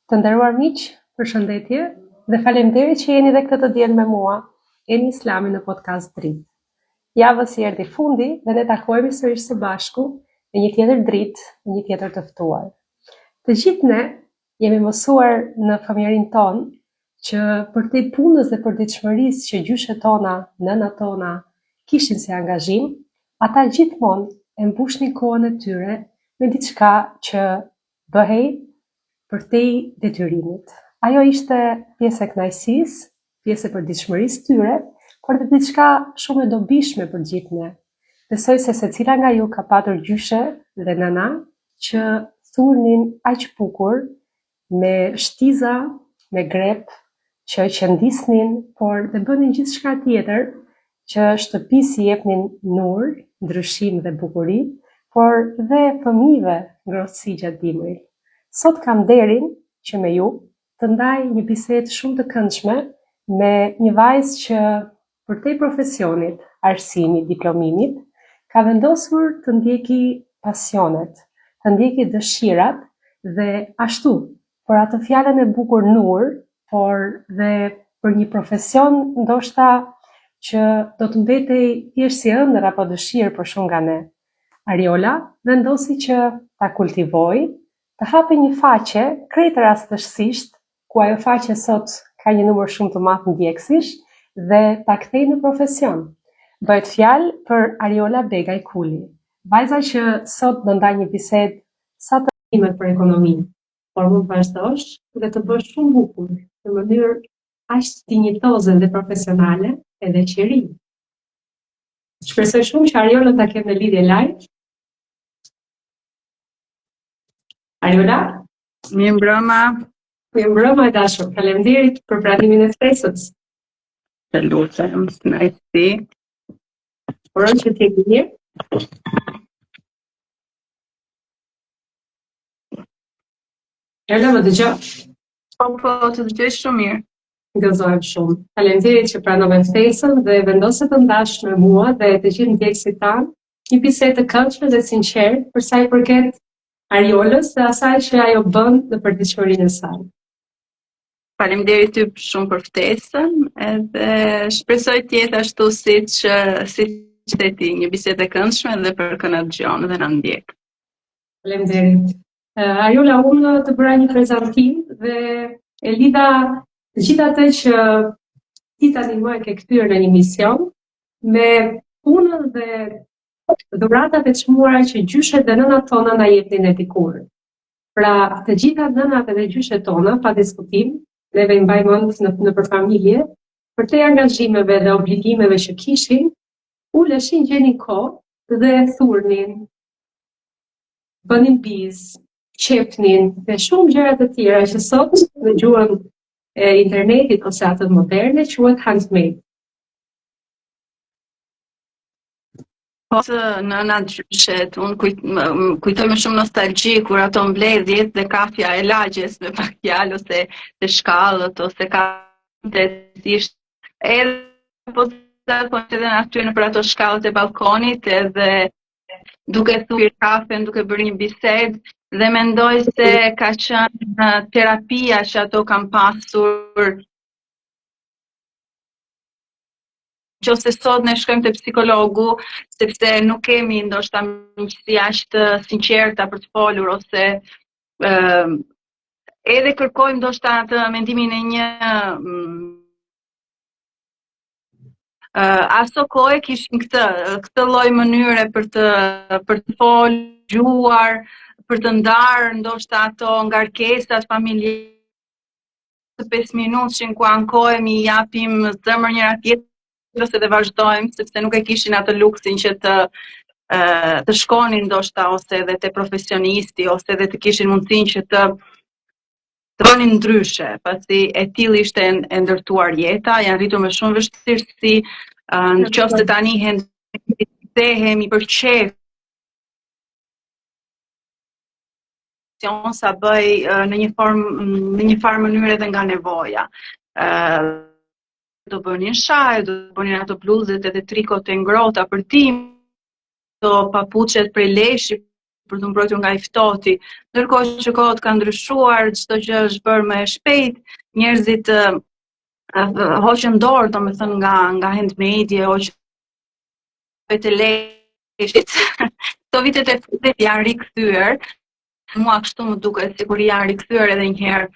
Të nderuar miq, përshëndetje dhe faleminderit që jeni edhe këtë diell me mua, Eni Islami në podcast Dritë. Javës i erdhi fundi dhe ne takohemi sërish së bashku në një tjetër dritë, në një tjetër të ftuar. Të gjithë ne jemi mësuar në familjarin tonë që përtej punës dhe përditshmërisë që gjyshet tona, nënat tona kishin si angazhim, ata gjithmonë e mbushnin kohën e tyre me diçka që bëhej përtej detyrimit. Ajo ishte pjesë e kënaqësisë, pjesë e përditshmërisë tyre, por dhe diçka shumë e dobishme për gjithë ne. Besoj se secila nga ju ka patur gjyshe dhe nëna që thurnin aq bukur me shtiza, me grep, që qëndisnin, por dhe bënin gjithçka tjetër që shtëpisë i jepnin nur, ndryshim dhe bukuri, por dhe fëmijëve ngrohtësi gjatë dimrit. Sot kam nderin që me ju të ndaj një bisedë shumë të këndshme me një vajzë që përtej profesionit, arsimit, diplomimit, ka vendosur të ndjeki pasionet, të ndjeki dëshirat dhe ashtu, për atë fjalën e bukur nur, por dhe për një profesion ndoshta që do të mbetej thjesht si ëndër apo dëshirë për shumë nga ne. Ariola vendosi që ta kultivoj, të hape një faqe krejt rastësisht, ku ajo faqe sot ka një numër shumë të madh ndjekësish dhe ta kthej në profesion. Bëhet fjalë për Ariola Begaj Kuli, vajza që sot do ndaj një bisedë sa të rrimet për ekonominë, por mund vazhdosh dhe të bësh shumë bukur në mënyrë aq dinjitoze dhe profesionale edhe qiri. Shpresoj shumë që Ariola ta ketë në lidhje live. Ariola? Mirëmbrëma. Mirëmbrëma e dashur. Faleminderit për pranimin e ftesës. Të lutem, kënaqësi. Uroj që të jeni mirë. Ariola, më dëgjon? Po, të dëgjoj shumë mirë. Gëzohem shumë. Faleminderit që pranove ftesën dhe vendose të ndash me mua dhe të gjithë ndjekësit tanë një bisedë të këndshme dhe sinqertë për sa i përket Ariolës dhe asaj që ajo bën në përditshmërinë e saj. Faleminderit ty shumë për ftesën, edhe shpresoj të jetë ashtu siç e ti, një bisedë e këndshme dhe për kë na dëgjon dhe na ndjek. Faleminderit. Ariola, unë të bëra një prezantim dhe e lidha të gjithë atë që ti tani më e ke kthyer në një mision me punën dhe dhuratat e çmuara që gjyshet dhe nënat tona na jepnin e dikur. Pra, të gjitha nënat dhe gjyshet tona, pa diskutim, neve i mbajmë mend në për familje, për te angazhimeve dhe obligimeve që kishin, uleshin gjenin kohë dhe thurnin, bënin bizë, qepnin dhe shumë gjëra të tjera që sot në gjuhën e internetit ose atë moderne quhet handmade. Ose nëna gjyshet, unë kujtoj me shumë nostalgji kur ato mbledhjet dhe kafja e lagjes me pak fjalë ose të shkallët ose kafte ishte edhe aty në për ato shkallët e balkonit edhe duke thyer kafen, duke bërë një bisedë dhe mendoj se ka qenë terapia që ato kam pasur. Qose sot ne shkojmë te psikologu sepse nuk kemi ndoshta miqësi aq të sinqerta për të folur ose edhe kërkojmë ndoshta atë mendimin e një aso kohë kishim këtë lloj mënyre për të folur, për të ndarë ndoshta ato ngarkesat familjare të 5 minutë ku ankohemi, japim zemër njëra tjetrës ose dhe vazhdojmë sepse nuk e kishin atë luksin që të shkonin ndoshta ose edhe te profesionisti ose edhe të kishin mundësinë që të bënin ndryshe, pasi e tillë ishte e ndërtuar jeta, janë rritur me shumë vështirësi, nëse tani kthehemi për çef sa bëj në një farë mënyrë edhe nga nevoja. Do bënin shaj, do bënin ato bluzet edhe trikot e ngrohta për tim, do papuçet prej leshi për të mbrojtur nga i ftohti. Ndërkohë që kohët kanë ndryshuar, çdo gjë është bërë më e shpejt, njerëzit hoqën dorë, domethënë nga handmade, hoqën të leshit. Këto vitet e fundit janë rikthyer. Mua kështu më duket sikur janë rikthyer edhe një herë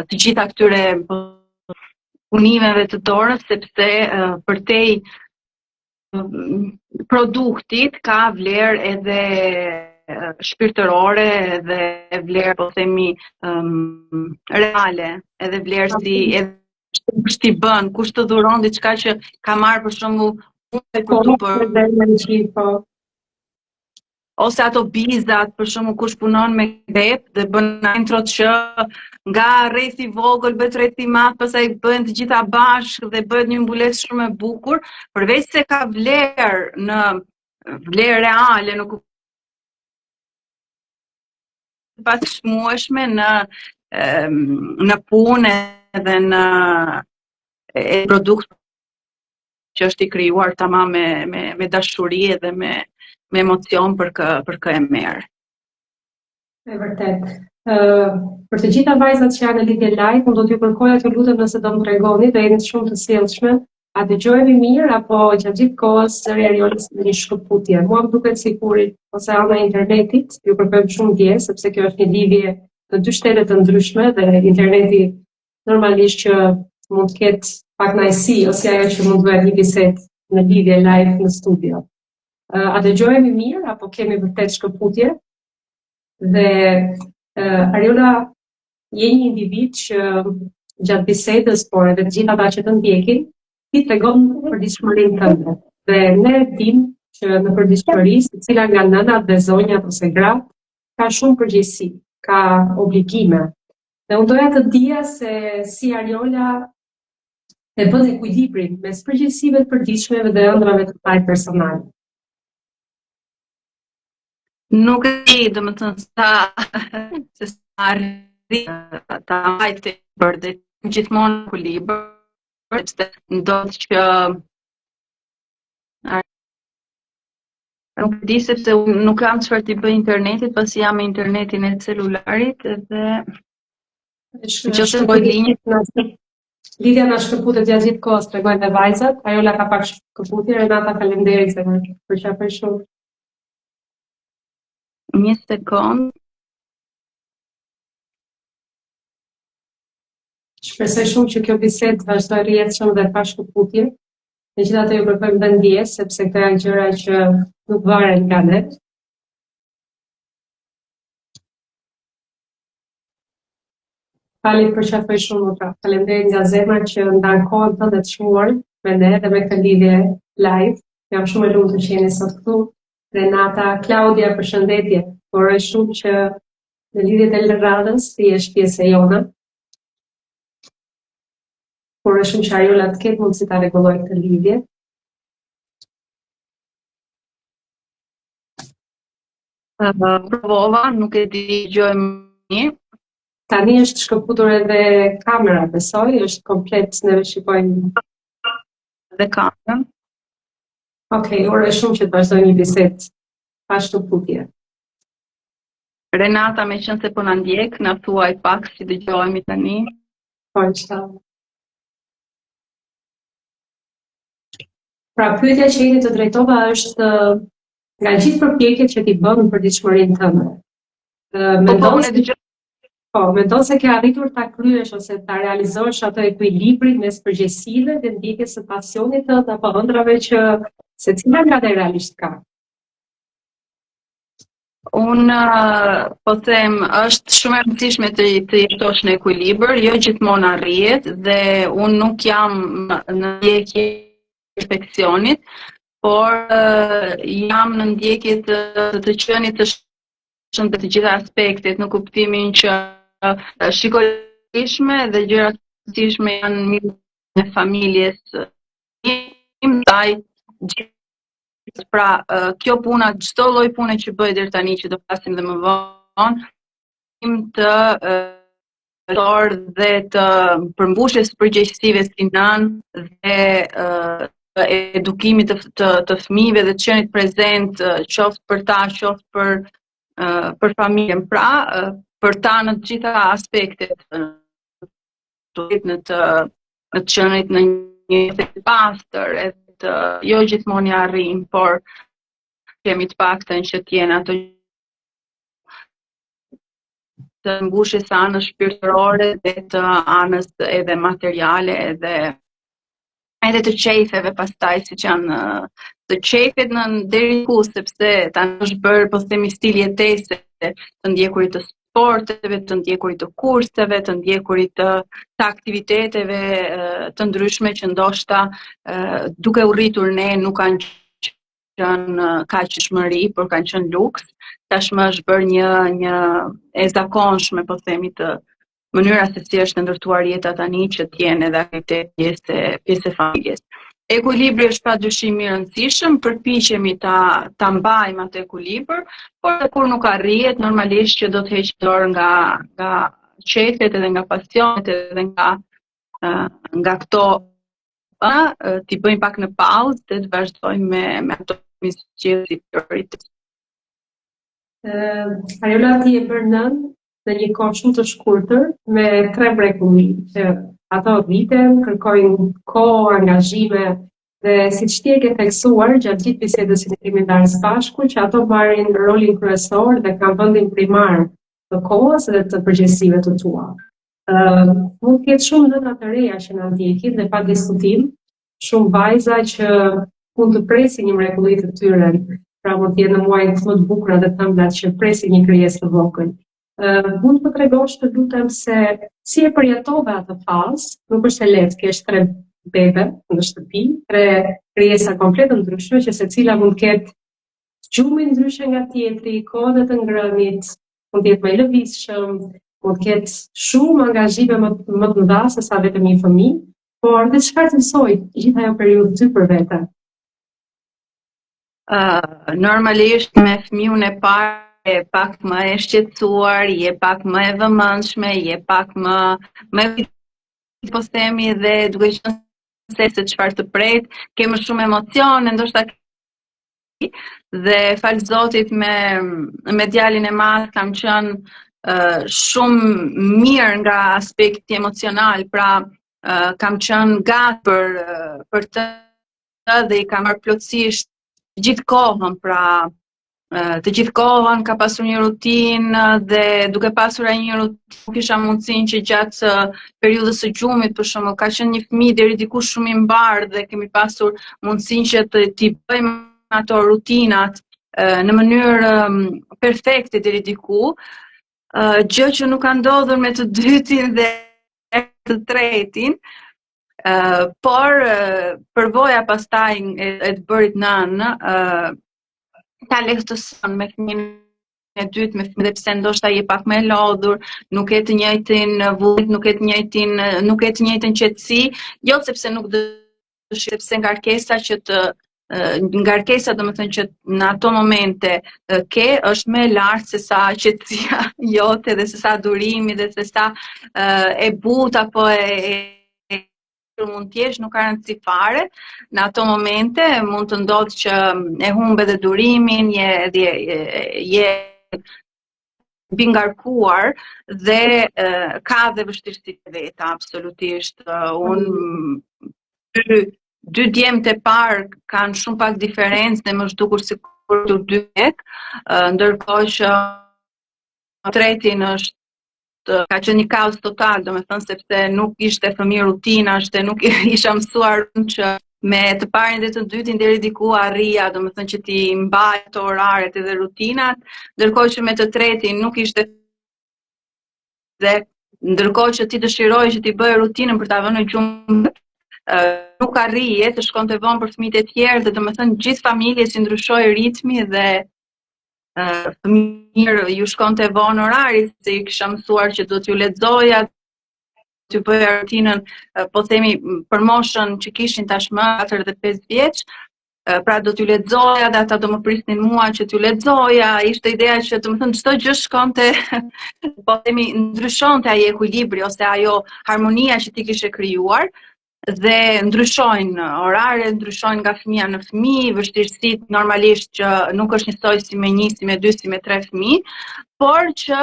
të gjitha këtyre punimeve të dorës, sepse përtej produktit ka vlerë edhe shpirtërore, edhe vlerë, po themi, reale, edhe vlerë si kush t'i bën, kush të dhuron diçka që ka marrë për shembull ose ato bizat, për shembull kush punon me grep dhe bën introt që nga rreth i vogël bëhet rreth i madh, pastaj bëhen të gjitha bashkë dhe bëhet një mbulesë shumë e bukur, përveç se ka vlerë në vlerë reale, në pasmueshme në punë edhe në produkt që është i krijuar tamam me dashuri edhe me emocion për kë e merr. E vërtet. Për të gjitha vajzat që janë në lidhje live, unë do t'ju kërkoja të lutem nëse do më tregoni, do jeni shumë të sjellshme, a dëgjohemi mirë apo gjatë gjithë kohës zëri Ariolës në një shkëputje. Mua më duket sikurit ose ana e internetit, ju kërkojmë shumë dje, sepse kjo është një lidhje në dy shtete të ndryshme dhe interneti normalisht që mund të ketë pak knajsi ose ajo që mund të bëhet një bisedë në lidhje live në studio. A dëgjohemi mirë apo kemi vërtet shkëputje? Dhe Ariola, je një individ që gjatë bisedës, por edhe të gjithë ata që të ndjekin, ti tregon përditshmërinë tënde. Dhe ne dim që në përditshmëri, secila nga nënat dhe zonjat ose gratë ka shumë përgjegjësi, ka obligime. Dhe unë doja të dija se si Ariola e bën ekuilibrin mes përgjegjësive të përditshmeve dhe ëndrave të saj personale. Nuk e di, domethënë sa arrit ta mbajtë për dhe gjithmonë ekuilibër, sepse ndodh që nuk di sepse nuk kam çfarë t'i bëj internetit, pasi jam me internetin e celularit edhe lidhja na shkëputet gjatë gjithë kohës, tregojnë dhe vajzat, Ariola ka pak shkëputje, Renata faleminderit se më përqafoj shumë. Një sekond. Shpresoj shumë që kjo bisedë të vazhdoj rrjedhshëm dhe pa shkëputje. Megjithatë ju kërkojmë dhe ndjesë, sepse këto janë gjëra që nuk varen nga ne. Falit përqafoj shumë utra. Faleminderit nga zemra që ndan kohën tënde të çmuar me ne dhe me këtë lidhje live. Jam shumë e lumtur që jeni sot këtu. Renata, Claudia, përshëndetje. Uroj shumë që në lidhjet e radhës ti jesh pjesë e jona. Uroj shumë që Ariola të ketë mundësi ta rregullojë këtë lidhje. Provova, nuk e di gjojmë mirë. Tani është shkëputur edhe kamera, besoj, është komplet, neve shikojmë edhe kamerën. Okej, uroj shumë që të vazhdoj një bisedë pa shkëputje. Renata, me qenë se po na ndjek, na thuaj pak si dëgjohemi tani. Po, inshallah. Pra, pyetja që jeni të drejtova është nga gjithë përpjekjet që ti bën për ditëshmërinë tënde. Mendon se ke arritur ta kryesh ose ta realizosh atë ekuilibrin mes përgjegjësive dhe ndjekjes së pasionit tënd apo ëndrave që secila nga ne realisht ka? Unë po them, është shumë e rëndësishme të jetosh në ekuilibër, jo gjithmonë arrihet dhe unë nuk jam në ndjekje perfeksionit, por jam në ndjekje të qenit të shëndet të gjitha aspektet, në kuptimin që shikojshme dhe gjërat rëndësishme janë mirë në familjes tim, pra kjo puna, çdo lloj pune që bëj deri tani që do flasim dhe më vonë, të dhe të përmbushjes përgjegjësive si nën dhe edukimit të fëmijëve dhe të qenit prezent, qoftë për ta, qoftë për për familjen. Pra, për ta në të gjitha aspektet, në të qenit në një të pastër, jo gjithmonë ja arrim, por kemi të paktën që t'jenë ato të mbushjes së anës shpirtërore dhe të anës edhe materiale edhe të qejfeve pastaj, siç janë të qejfet deri ku, sepse tani është bërë, po themi, stil jetese të ndjekurit të sporteve, të ndjekurit të kurseve, të ndjekurit të aktiviteteve të ndryshme që ndoshta duke u rritur ne nuk kanë qenë kaqshmëri, por kanë qenë luks. Tashmë është bërë një e zakonshme, po themi, të mënyra se si është ndërtuar jeta tani, që t'jenë edhe aktivitet pjesë e familjes. Ekuilibri është padyshim i rëndësishëm, përpiqemi ta mbajmë atë ekuilibër, por kur nuk arrihet, normalisht që do të heq dorë nga qefet edhe nga pasionet edhe nga këto t'i bëjmë pak në pauzë dhe të vazhdojmë me ato misqyrë si prioritet. Ariola, ti e bërë në një kohë shumë të shkurtër me 3 mrekulli, që ato vite kërkojnë kohë, angazhime dhe siç ti e ke theksuar gjatë gjithë bisedës që kemi ndarë së bashku, që ato marrin rolin kryesor dhe kanë vendin primar të kohës dhe të përgjegjësive të tua. Mund të ketë shumë nëna të reja që na ndjekin dhe pa diskutim, shumë vajza që mund të presin një mrekulli të tyre, pra mund të jenë në muajt më të bukura dhe të ëmblat që presin një krijesë të vogël. Mund të tregosh, të lutem, se si e përjetove atë fazë, nuk është e lehtë, kesh 3 bebe në shtëpi, 3 krijesa komplet të ndryshme që secila mund të ketë gjumin ndryshe nga tjetri, kohën e të ngrënit, mund të jetë më i lëvizshëm, mund të ketë shumë angazhime më të mëdha se sa vetëm një fëmijë, por dhe çfarë të mësoi gjithë ajo periudhë ty për vete? Normalisht me fëmijën e parë je pak më e shqetësuar, je pak më e vëmendshme, je pak më po themi, dhe duke qenë se çfarë të pret, ke më shumë emocione, ndoshta dhe fal Zotit me djalin e madh kam qenë shumë mirë nga aspekti emocional, pra kam qenë gati për të dhe i kam marrë plotësisht gjithë kohën, pra të gjithë kohën ka pasur një rutinë dhe duke pasur ai një rutinë kisha mundësinë që gjatë periudhës së gjumit, për shembull, ka qenë një fëmijë deri diku shumë i mbar dhe kemi pasur mundësinë që t'i bëjmë ato rutinat në mënyrë perfekte deri diku, gjë që nuk ka ndodhur me të dytin dhe të tretin. Por përvoja pastaj e të bërit nënë ta lehtëson me fëmijën e dytë, me fëmijën, sepse ndoshta je pak më e lodhur, nuk e të njëjtin vullnet, nuk e të njëjtën qetësi, jo sepse nuk dëshiroj, sepse ngarkesa domethënë që në ato momente ke është më e lartë se sa qetësia jote dhe se sa durimi dhe se sa e butë apo mund t'jesh, nuk ka rëndësi fare. Në ato momente mund të ndodhë që e humbe dhe durimin, je bingarkuar dhe ka dhe vështirësitë veta, absolutisht. Unë dy djemtë e parë kanë shumë pak diferencë dhe më zhdukur sikur të dy mek, ndërkohë që tretin ka qenë një kaos total, domethënë, sepse nuk ishte fëmijë rutinash dhe nuk isha mësuar që me të parin dhe të dytin deri diku arrija, domethënë që ti mbaj të oraret edhe rutinat, ndërkohë që me të tretin nuk ishte, dhe ndërkohë që ti dëshiroj që ti bëj rutinën për ta vënë në gjumë, nuk arrije të shkonte vonë për fëmijët e tjerë, dhe domethënë gjithë familjes si ndryshoi ritmi dhe fëmijë ju shkonte vonë orari, se i kisha mësuar që do t'ju lexoja, t'ju bëja rutinën, po themi, për moshën që kishin tashmë 4 dhe 5 vjeç, pra do t'ju lexoja dhe ata do më prisnin mua që t'ju lexoja. Ishte ideja që domethënë çdo gjë shkonte, po themi, ndryshonte ai ekuilibri ose ajo harmonia që ti kishe krijuar. dhe ndryshojnë orare, ndryshojnë nga fëmia në fëmijë, vështirësitë normalisht që nuk është njësoj si me 1, si me 2, si me 3 fëmijë, por që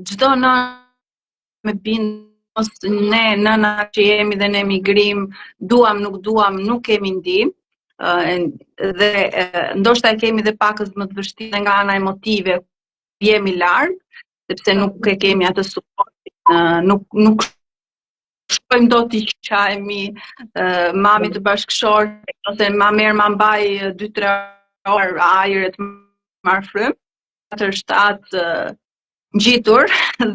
çdo nënë me bindës ne nëna që jemi dhe në emigrim, duam, nuk kemi ndim, dhe ndoshta e kemi dhe pakës më të vështirë nga ana emotive, jemi larg, sepse nuk e kemi atë suportin, nuk shkojmë do t'i qajmi mami të bashkëshorë, ose ma merë ma mbaj 2-3 orë ajër e të marë frymë, 4-7 ngjitur,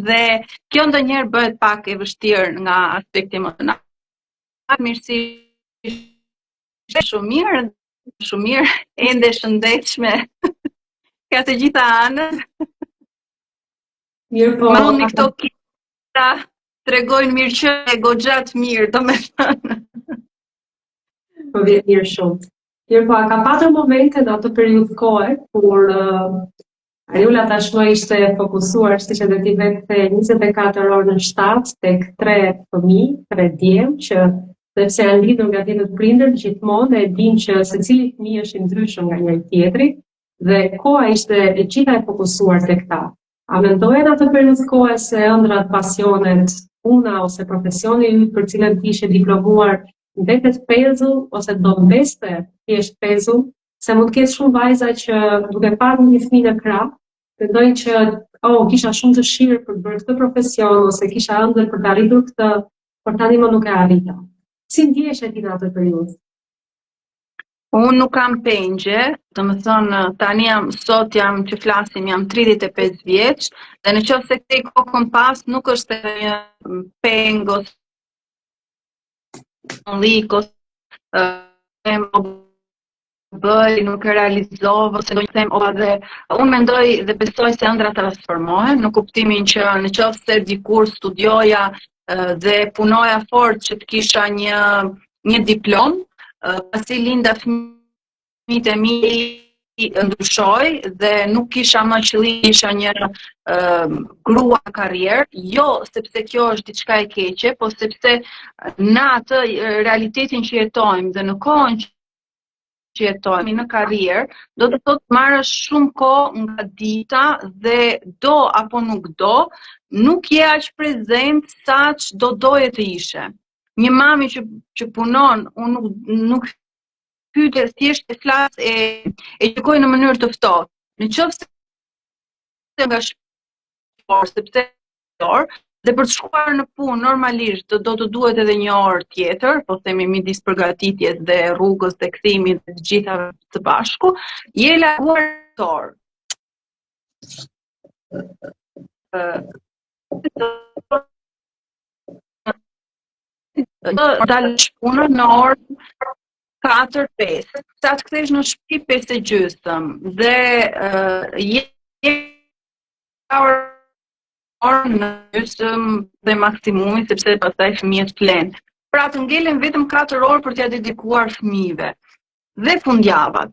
dhe kjo ndonjëherë bëhet pak e vështirë nga aspekti emocional. Mirësi shumë mirë, ende shëndetshme ka të gjitha anët. Mirë po. Ma unë këto kita tregojnë mirë e goxhat mirë, domethënë. Po vjen mirë shumë. Mirë po, ka pasur momente në atë periudhë kohe kur Ariola tashmë ishte fokusuar, siç edhe ti vetë 24 orë në 7 tek 3 fëmijë, 3 djem, që sepse janë lidhur nga ditët prindër, gjithmonë e dinë që secili fëmijë është i ndryshëm nga njëri tjetri dhe koha ishte e gjitha e fokusuar tek ta. A mendojen atë periudhë kohe se ëndrat, pasionet, puna ose profesioni yt për cilën ti ishe diplomuar mbetet pezull ose do mbeste thjesht pezull? Se mund të ketë shumë vajza që duke parë një fëmijë në krah, mendojnë që kisha shumë dëshirë për të bërë këtë profesion ose kisha ëndër për të arritur këtë, por tani më nuk e arrita. Si ndjeshe ti në atë periudhë? Unë nuk kam pengje, domethënë tani sot jam që flasim, jam 35 vjeç, dhe në qoftë se këtej kokën pas nuk është një peng ose lik ose bëj, nuk e realizova, ose do të them, dhe unë mendoj dhe besoj se ëndrat transformohen, në kuptimin që në qoftë se dikur studioja dhe punoja fort që të kisha një diplom, pasi linda fëmijët e mi ndryshoj dhe nuk kisha më qëllim isha një grua karrierë, jo sepse kjo është diçka e keqe, po sepse në atë realitetin që jetojmë dhe në kohën që jetojmë në karrierë, do të thotë marrësh shumë kohë nga dita dhe do apo nuk je aq prezent saq do doje të ishe. Një mami që punon, unë nuk pyetje, thjesht e flas e gjykoj në mënyrë të ftohtë. Në qoftë se nga shport, sepse dhe për të shkuar në punë normalisht do të duhet edhe një orë tjetër, po themi midis përgatitjes dhe rrugës dhe kthimit dhe të gjitha të bashku, je larguar orë. Dalësh punën në orë 4-5, sa të kthesh në shtëpi 5:30 dhe je orë në gjysmë dhe maksimumi, sepse pastaj fëmijët flenë. Pra të ngelen vetëm 4 orë për t'ia dedikuar fëmijëve. Dhe fundjavat,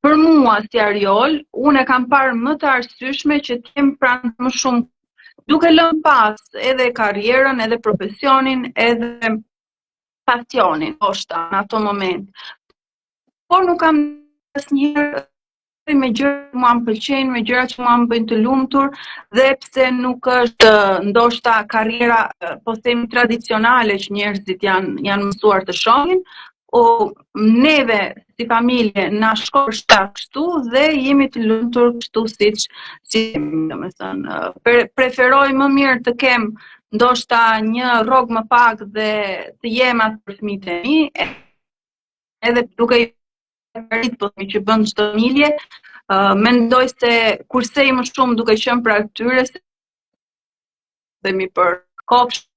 për mua si Ariol, unë e kam parë më të arsyeshme që të jem pranë më shumë, duke lënë pas edhe karrierën, edhe profesionin, edhe pasionin, ndoshta në ato moment. Por nuk kam asnjëherë me gjëra që mua më pëlqejnë, me gjëra që mua më bëjnë të lumtur, dhe pse nuk është ndoshta karriera, po themi tradicionale që njerëzit janë mësuar të shohin, neve si familje na shkon për shkak kështu dhe jemi të lumtur kështu si domethënë preferoj më mirë të kem ndoshta një rrogë më pak dhe të jem atë për fëmijët e mi, edhe duke po themi që bën çdo familje, mendoj se kursej më shumë duke qenë për atyre, themi për kopsh,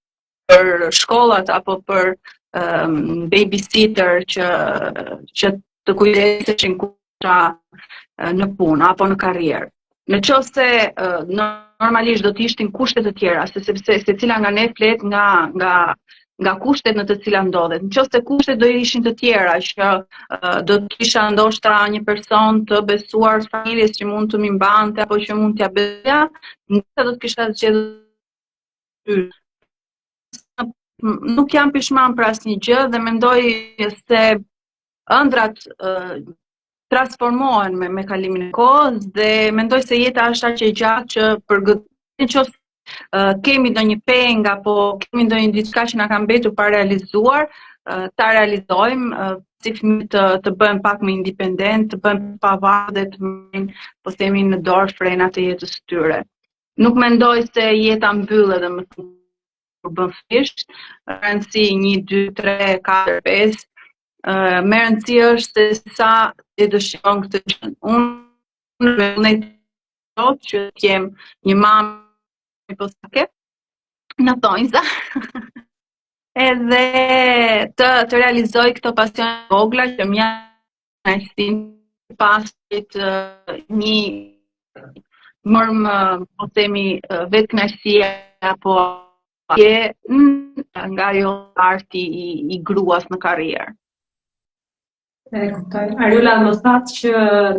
për shkollat apo për babysitter që të kujdeseshin kushta në punë apo në karrierë. Në qoftë se normalisht do të ishtin kushte të tjera, sepse secila nga ne flet nga kushtet në të cilat ndodhet. Në qoftë se kushtet do ishin të tjera, që do të kisha ndoshta një person të besuar familjes që mund të më mbante apo që mund t'ia bëja, ndoshta do të kisha zgjedhur nuk jam pishman për asnjë gjë dhe mendoj se ëndrat transformohen me kalimin e kohës dhe mendoj se jeta është aq e gjatë që përgatitet nëse kemi ndonjë peng apo kemi ndonjë diçka që na ka mbetur pa realizuar, ta realizojmë, si fëmijët të bëhen pak më independent, të bëhen pavarur dhe të marrin, po themi, në dorë frenat e jetës së tyre. Nuk mendoj se jeta mbyllet, domethënë kur bën fëmijësh, rëndësi 1, 2, 3, 4, 5. Me rëndësi është se sa e dëshiron këtë gjë. Unë që të jem një mamë postake, në thonjza, edhe të realizoj këto pasione vogla që më janë kënaqësinë pasit një mërmë, po themi, vetë kënaqësia apo nga ajo arti i gruas në karrierë. Ariola më thatë që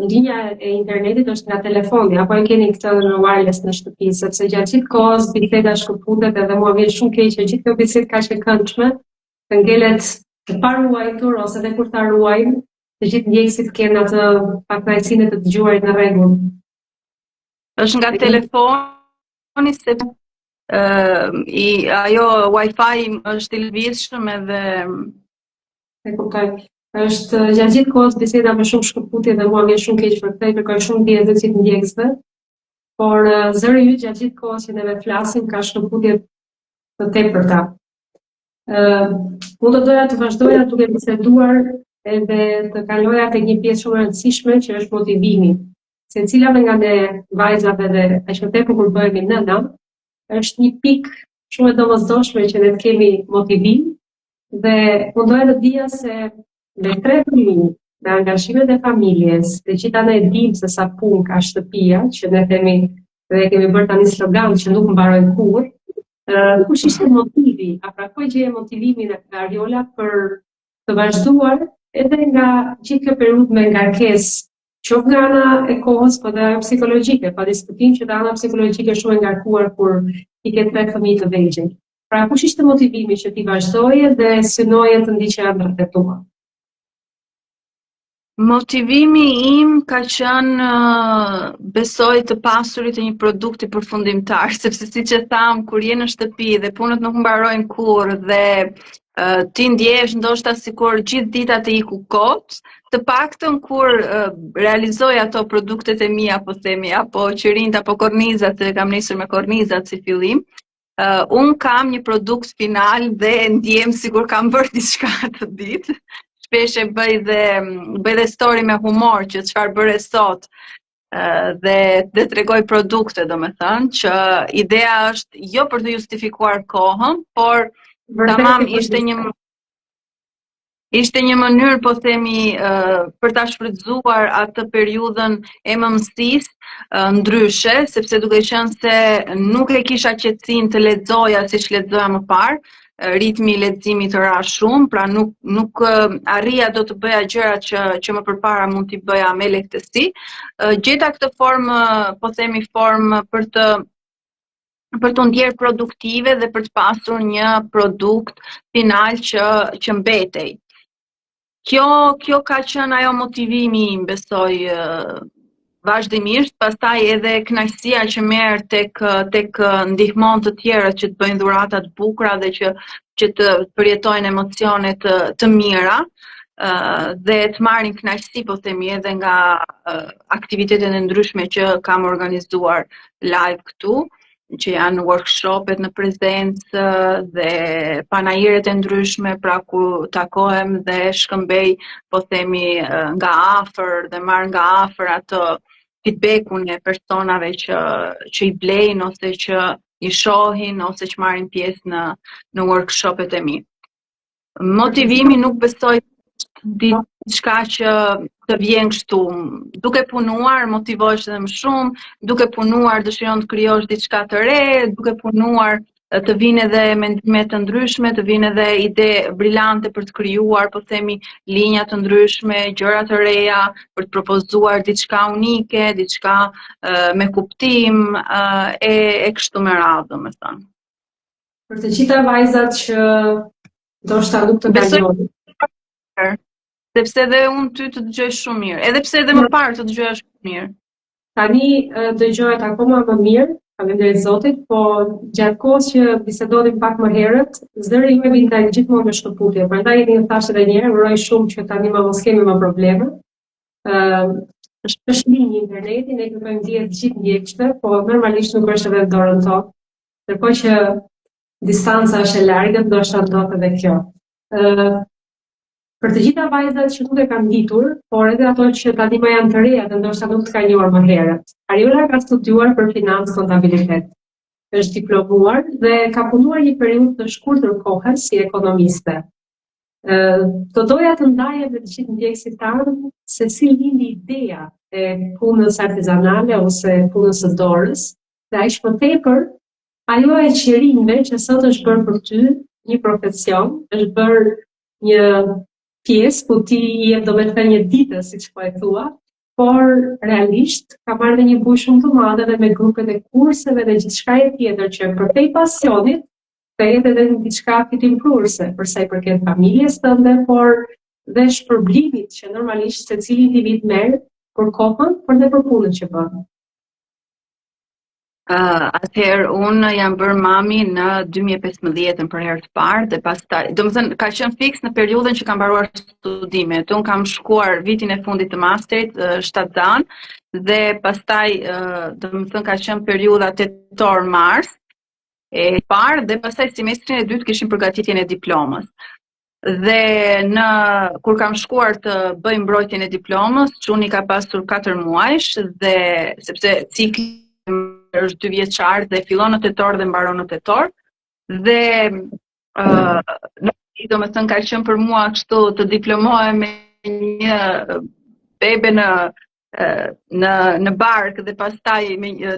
linja e internetit është nga telefoni, apo e keni këtë në wireless në shtëpi, sepse gjatë gjithë kohës biseda shkëputet edhe mua vjen shumë keq që gjithë kjo bisedë kaq e këndshme të ngelet të paruajtur ose edhe kur ta ruajmë, të gjithë ndjekësit kenë atë pakënaqësinë të dëgjuarit në rregull. Është nga telefoni se ajo Wi-Fi është i lëvizshëm edhe e kuptoj. Është gjatë gjithë kohës biseda me shumë shkëputje dhe mua vjen shumë keq për këtë, kërkoj shumë ndjenjë të ndjekësve, por zëri yt gjatë gjithë kohës që neve flasim ka shkëputje të tepërta. Unë do doja të vazhdoja duke biseduar edhe të kaloja tek një pjesë shumë e rëndësishme që është motivimi. Secila nga ne vajzave dhe aq më tepër kur bëhemi nëna, është një pikë shumë e domosdoshme që ne të kemi motivim dhe mundoja të dija se me 3 fëmijë, me angazhimet e familjes, dhe gjitha ne e dim se sa punë ka shtëpia, që ne themi dhe kemi bërë tani slogan që nuk mbarojnë kurrë, kush ishte motivi, pra ku e gjeje motivimin e Ariola për të vazhduar edhe nga gjithë kjo periudhë me ngarkesë, qoftë nga ana e kohës, po dhe psikologjike, pa diskutim që ana psikologjike shumë e ngarkuar kur i ke 3 fëmijë të vegjël. Pra kush ishte motivimi që ti vazhdoje dhe synoje të ndiqje ëndrat e tua? Motivimi im ka qenë besoj të pasurit e një produkti përfundimtar, sepse siç e tham, kur je në shtëpi dhe punët nuk mbarojnë kurrë dhe ti ndjehesh ndoshta sikur gjithë dita të iku kot, të paktën kur realizoj ato produktet e mia, po themi, apo qërinjt apo kornizat, se kam nisur me kornizat si fillim, unë kam një produkt final dhe ndjem sikur kam bërë diçka të ditë. Shpesh e bëj dhe story me humor që çfarë bëre sot dhe tregoj produkte, domethënë që ideja është jo për të justifikuar kohën, por tamam ishte një mënyrë, po themi, për ta shfrytzuar atë periudhën e mëmësisë ndryshe, sepse duke qenë se nuk e kisha qetësinë të lexoja siç lexoja më parë, ritmi i leximit ra shumë, pra nuk arrija do të bëja gjërat që më përpara mund t'i bëja me lehtësi. Gjeta këtë formë, po themi, formë për të ndjerë produktive dhe për të pasur një produkt final që mbetej. Kjo ka qenë ajo motivimi im, besoj, vazhdimisht, pastaj edhe kënaqësia që merr tek ndihmon të tjerët që të bëjnë dhurata të bukura dhe që të përjetojnë emocione të mira dhe të marrin kënaqësi, po themi, edhe nga aktivitetet e ndryshme që kam organizuar live këtu, që janë workshopet në prezencë dhe panajiret e ndryshme, pra ku takohem dhe shkëmbej, po themi, nga afër dhe marr nga afër atë feedbackun e personave që i blejnë ose që i shohin ose që marrin pjesë në workshopet e mi. Motivimi nuk besoj diçka që të vjen kështu. Duke punuar motivohesh edhe më shumë, duke punuar dëshiron të krijosh diçka të re, duke punuar të vinë edhe mendime të ndryshme, të vinë edhe ide brillante për të krijuar, po themi, linja të ndryshme, gjëra të reja, për të propozuar diçka unike, diçka me kuptim e kështu me radhë, domethënë. Për të gjitha vajzat që ndoshta nuk të kalojnë. Sepse edhe unë ty të dëgjoj shumë mirë, edhe pse edhe më parë të dëgjoja shumë mirë. Tani dëgjohet akoma më mirë, faleminderit Zotit, po gjatë kohës që bisedonim pak më herët, zëri im vjen tani gjithmonë me shkëputje. Prandaj i thash edhe një herë, uroj shumë që tani më mos kemi më probleme. Është linjë interneti, ne kërkojmë ndjehet të gjithë ndjekësve, po normalisht nuk është edhe në dorën tonë. Ndërkohë që distanca është e largët, ndoshta ndodh edhe kjo. Për të gjitha vajzat që nuk e kanë ditur, por edhe ato që tani më janë të reja dhe ndoshta nuk të kanë njohur më herët. Ariola ka studiuar për financë kontabilitet. Është diplomuar dhe ka punuar një periudhë të shkurtër kohë si ekonomiste. Do doja të ndaje me të gjithë ndjekësit tanë se si lindi ideja e punës artizanale ose punës së dorës, dhe aq më tepër ajo e qirinjve që sot është bërë për ty një profesion, është bërë një pjesë ku ti je domethënë një ditë, siç po e thua, por realisht ka marrë një bujë shumë të madhe dhe me grupet e kurseve dhe gjithçka tjetër që përtej pasionit të jetë edhe diçka fitimprurse për sa i përket familjes tënde, por dhe shpërblimit që normalisht secili individ merr për kohën, por dhe për punën që bën. Atëherë unë jam bërë mami në 2015 për herë të parë dhe pastaj, domethënë ka qenë fiks në periudhën që kam mbaruar studimet. Unë kam shkuar vitin e fundit të masterit shtatzan dhe pastaj domethënë ka qenë periudha tetor-mars e parë dhe pastaj semestrin e dytë kishim përgatitjen e diplomës. Dhe kur kam shkuar të bëj mbrojtjen e diplomës, çuni ka pasur 4 muajsh dhe sepse cikli është 2 vjeçar dhe fillon në tetor dhe mbaron në tetor. Dhe domethënë ka qenë për mua kështu të diplomohem me një bebe në bark dhe pastaj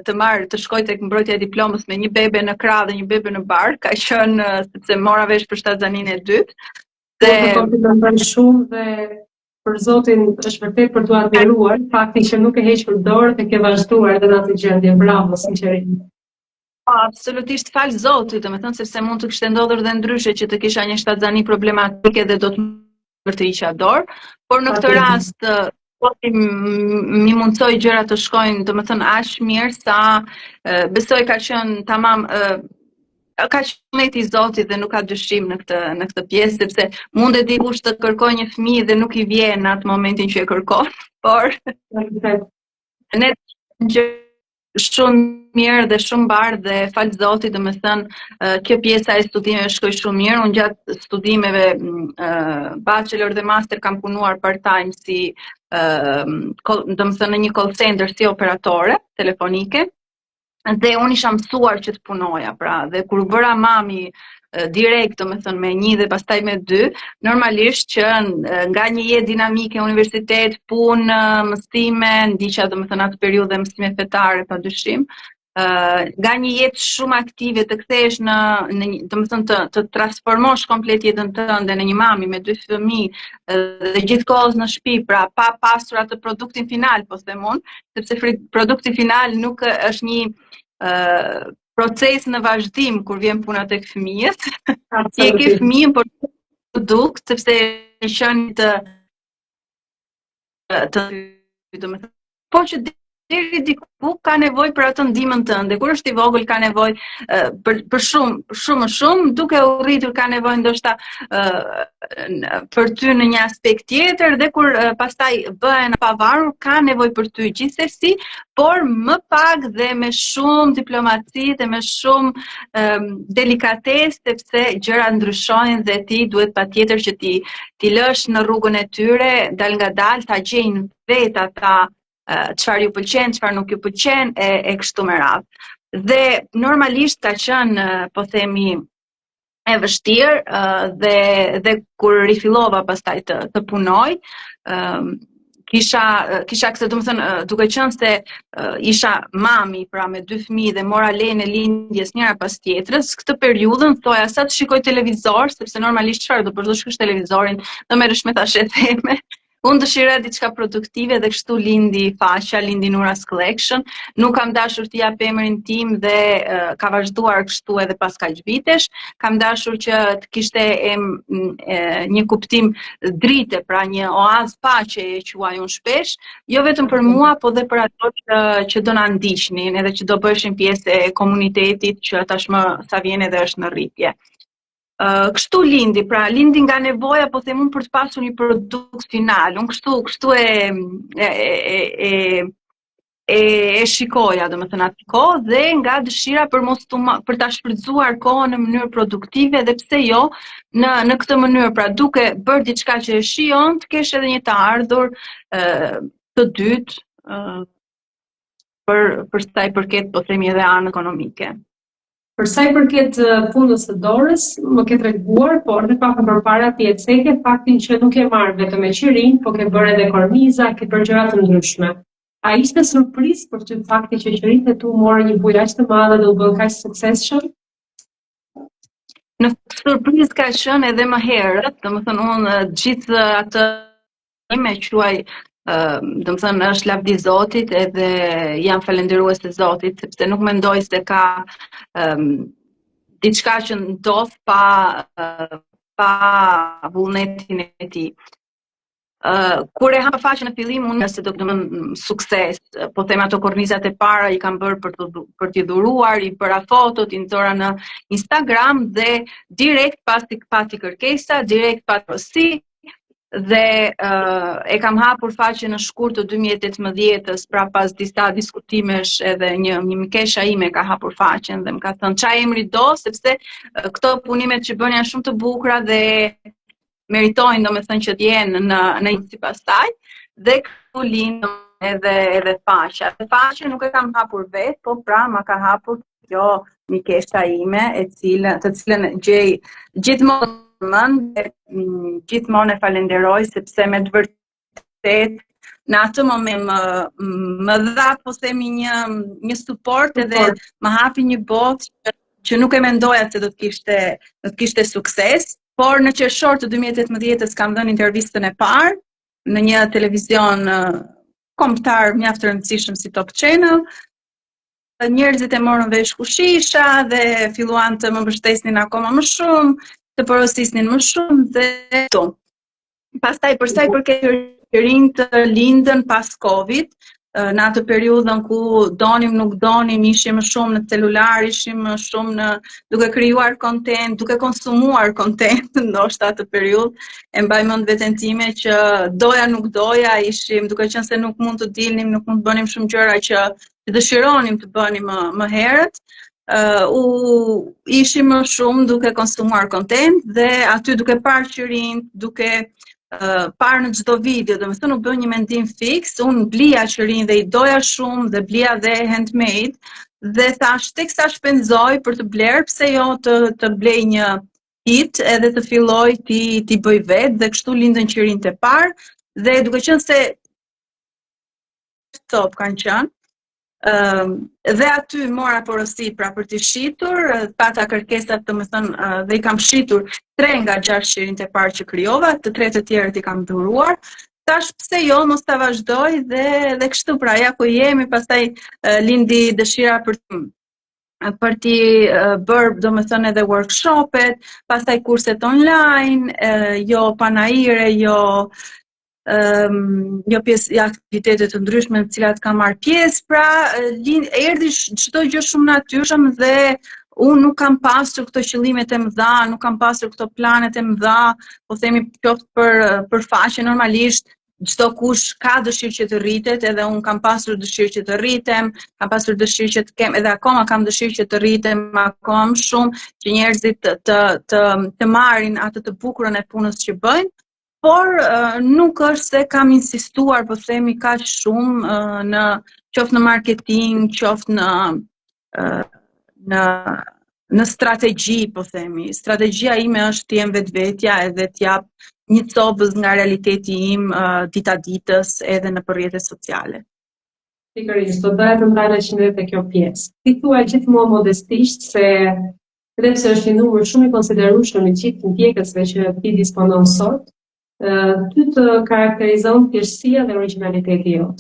të shkoj tek mbrojtja e diplomës me një bebe në krah dhe një bebe në bark, ka qenë sepse mora vesh për shtatzanin e dytë. Dhe shumë dhe për Zotin është vërtet për t'u admiruar, fakti që nuk e hequr dorë dhe ke vazhduar edhe në atë gjendje. Bravo, sinqerisht. Absolutisht fal Zotit, domethënë sepse mund të kishte ndodhur dhe ndryshe që të kisha një shtatzani problematike dhe do të të hiqa dorë, por në këtë rast Zoti mi mundsoi gjërat të shkojnë, domethënë aq mirë sa besoj ka qenë tamam ka qenë i Zotit dhe nuk ka dyshim në këtë pjesë, sepse mund e di kush të kërkoj një fëmijë dhe nuk i vjen në atë momentin që e kërkon, por ne shumë mirë dhe shumë bardhë dhe fal Zotit, domethënë kjo pjesa e studimeve shkoi shumë mirë. Unë gjatë studimeve bachelor dhe master kam punuar part-time si domethënë në një call center si operatore telefonike. Dhe unë isha mësuar që të punoja, pra, dhe kur bëra mami direkt, domethënë me 1 dhe pastaj me 2, normalisht që nga një jetë dinamike, universitet, punë, mësime, ndiqja domethënë atë periudhë mësime fetare padyshim, nga një jetë shumë aktive të kthehesh domethënë të transformosh komplet jetën tënde në një mami me 2 fëmijë dhe gjithkohës në shtëpi, pra pa pasur atë produktin final, po them unë, sepse produkti final nuk është një proces në vazhdim kur vjen puna tek fëmijët. Ti e ke fëmijën por produkt sepse e qenë domethënë po që deri diku ka nevojë për atë ndihmën tënde. Kur është i vogël ka nevojë për shumë, duke u rritur ka nevojë ndoshta për ty në një aspekt tjetër dhe kur pastaj bëhen pavarur ka nevojë për ty gjithsesi, por më pak dhe me shumë diplomaci dhe me shumë delikatesë sepse gjërat ndryshojnë dhe ti duhet patjetër që ti lësh në rrugën e tyre dal nga dal ta gjejnë vetë ata çfarë ju pëlqen, çfarë nuk ju pëlqen e kështu me radhë. Dhe normalisht ka qenë, po themi, e vështirë dhe kur rifillova pastaj të punoj, kisha këtë, domethënë, duke qenë se isha mami, pra me 2 fëmijë dhe mora lejen e lindjes njëra pas tjetrës, këtë periudhën thoja sa të shikoj televizor, sepse normalisht çfarë do përdosh televizorin, do merresh me ta shetheme. Unë dëshira diçka produktive dhe kështu lindi faqja, lindi Nura's Collection. Nuk kam dashur t'i jap emrin tim dhe ka vazhduar kështu edhe pas kaq vitesh. Kam dashur që të kishte një kuptim drite, pra një oazë paqe e quaj unë shpesh, jo vetëm për mua, po dhe për ato që do na ndiqnin edhe që do bëshin pjesë e komunitetit që tashmë sa vjen edhe është në rritje. Kështu lindi, pra lindi nga nevoja, po them unë, për të pasur një produkt final. Unë kështu e shikoja, domethënë atë kohë, dhe nga dëshira për ta shfrytzuar kohën në mënyrë produktive, dhe pse jo në këtë mënyrë, pra duke bërë diçka që e shijon, të kesh edhe një të ardhur të dytë për sa i përket, po themi, edhe anën ekonomike. Për sa i përket punës së dorës, më ke treguar, por dhe pak më përpara ti e ceke faktin që nuk e marr vetëm me qirin, po ke bërë edhe korniza, ke bërë gjëra të ndryshme. A ishte surprizë për ty fakti që qiritë tu morë një bujë aq të madhe dhe u bën kaq suksesshëm? Në surprizë ka qenë edhe më herët, domethënë unë gjithë atë me quaj, domethënë është lavdi Zotit edhe jam falendëruese Zotit, sepse nuk mendoj se ka diçka që ndodh pa vullnetin e tij. Kur e hapa faqen në fillim, unë se do të domethënë sukses, po them ato kornizat e para i kam bërë për t'i dhuruar, i bëra fotot, i nxora në Instagram dhe direkt pati kërkesa, direkt pati rësi, dhe e kam hapur faqen në shkurt të 2018-s, pra pas disa diskutimesh edhe një mikesha ime ka hapur faqen dhe më ka thënë çfarë emri do, sepse këto punimet që bën janë shumë të bukura dhe meritojnë domethënë që të jenë në sipas saj, dhe këtu lind edhe faqja. Dhe faqen nuk e kam hapur vetë, po pra ma ka hapur kjo mikesha ime, të cilën gjej gjithmonë gjithmonë e falenderoj, sepse me të vërtet në atë moment më dha, po themi, një suport edhe më hapi një botë që nuk e mendoja se do të kishte sukses, por në qershor të 2018-s kam dhënë intervistën e parë në një televizion kombëtar mjaft të rëndësishëm si Top Channel. Njerëzit e morën vesh kush isha dhe filluan të më mbështesnin akoma më shumë, të porosisnin më shumë dhe to. Pastaj për sa i përket rinj të lindën pas Covid, në atë periudhën ku donim nuk donim, ishim më shumë në celular, ishim më shumë duke krijuar kontent, duke konsumuar kontent, ndoshta atë periudhë e mbaj mend veten time që doja nuk doja, ishim duke qenë se nuk mund të dilnim, nuk mund të bënim shumë gjëra që dëshironim të bënim më herët. Ishim më shumë duke konsumuar kontent dhe aty duke parë qërinjt, duke parë në çdo video, domethënë u bë një mendim fiks, unë blija qërinj dhe i doja shumë dhe blija dhe handmade dhe thash teksa shpenzoj për të bler, pse jo të blej një kit edhe të filloj ti bëj vetë, dhe kështu lindën qërinjt e parë dhe duke qenë se top kanë qenë. Dhe aty mora porosi pra për t'i shitur, pata kërkesat domethënë dhe i kam shitur 3 nga 6 qërinjt e parë që krijova, të 3 të tjerët i kam dhuruar. Tash pse jo, mos ta vazhdoj dhe kështu pra ja ku jemi, pastaj lindi dëshira për t'i bërë domethënë edhe workshopet, pastaj kurset online, jo panaire, jo pjesë aktivitete të ndryshme në cilat kam marrë pjesë, pra erdhi çdo gjë shumë natyrshëm dhe unë nuk kam pasur këto qëllimet e mëdha, nuk kam pasur këto planet e mëdha, po themi qoftë për faqe, normalisht çdo kush ka dëshirë që të rritet, edhe unë kam pasur dëshirë që të rritem, kam pasur dëshirë që të kem, edhe akoma kam dëshirë që të rritem akoma më shumë, që njerëzit të marrin atë të bukurën e punës që bëjnë. Por nuk është se kam insistuar, po themi, kaq shumë qoftë në marketing, qoftë në strategji, po themi. Strategjia ime është të jem vetvetja edhe të jap një copës nga realiteti im dita ditës edhe në rrjetet sociale. Pikërisht, do doja të ndalë qendret te kjo pjesë. Ti thua gjithmonë modestisht se edhe pse është një numër shumë i konsiderueshëm i gjithë ndjekësve që ti disponon sot, ty të karakterizon thjeshtësia dhe origjinaliteti jot.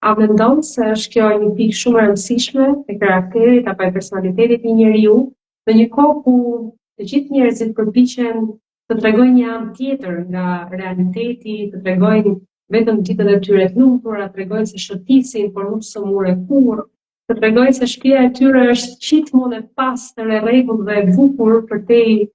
A mendon se është kjo një pikë shumë e rëndësishme e karakterit apo e personalitetit të një njeriu, në një kohë ku të gjithë njerëzit përpiqen të tregojnë një anë tjetër nga realiteti, të tregojnë vetëm ditët e tyre të lumtura, të tregojnë se shëtisin, por nuk së mure kurrë, të tregojnë se shtëpia e tyre është gjithmonë e pastër, e rregullt dhe e bukur përtej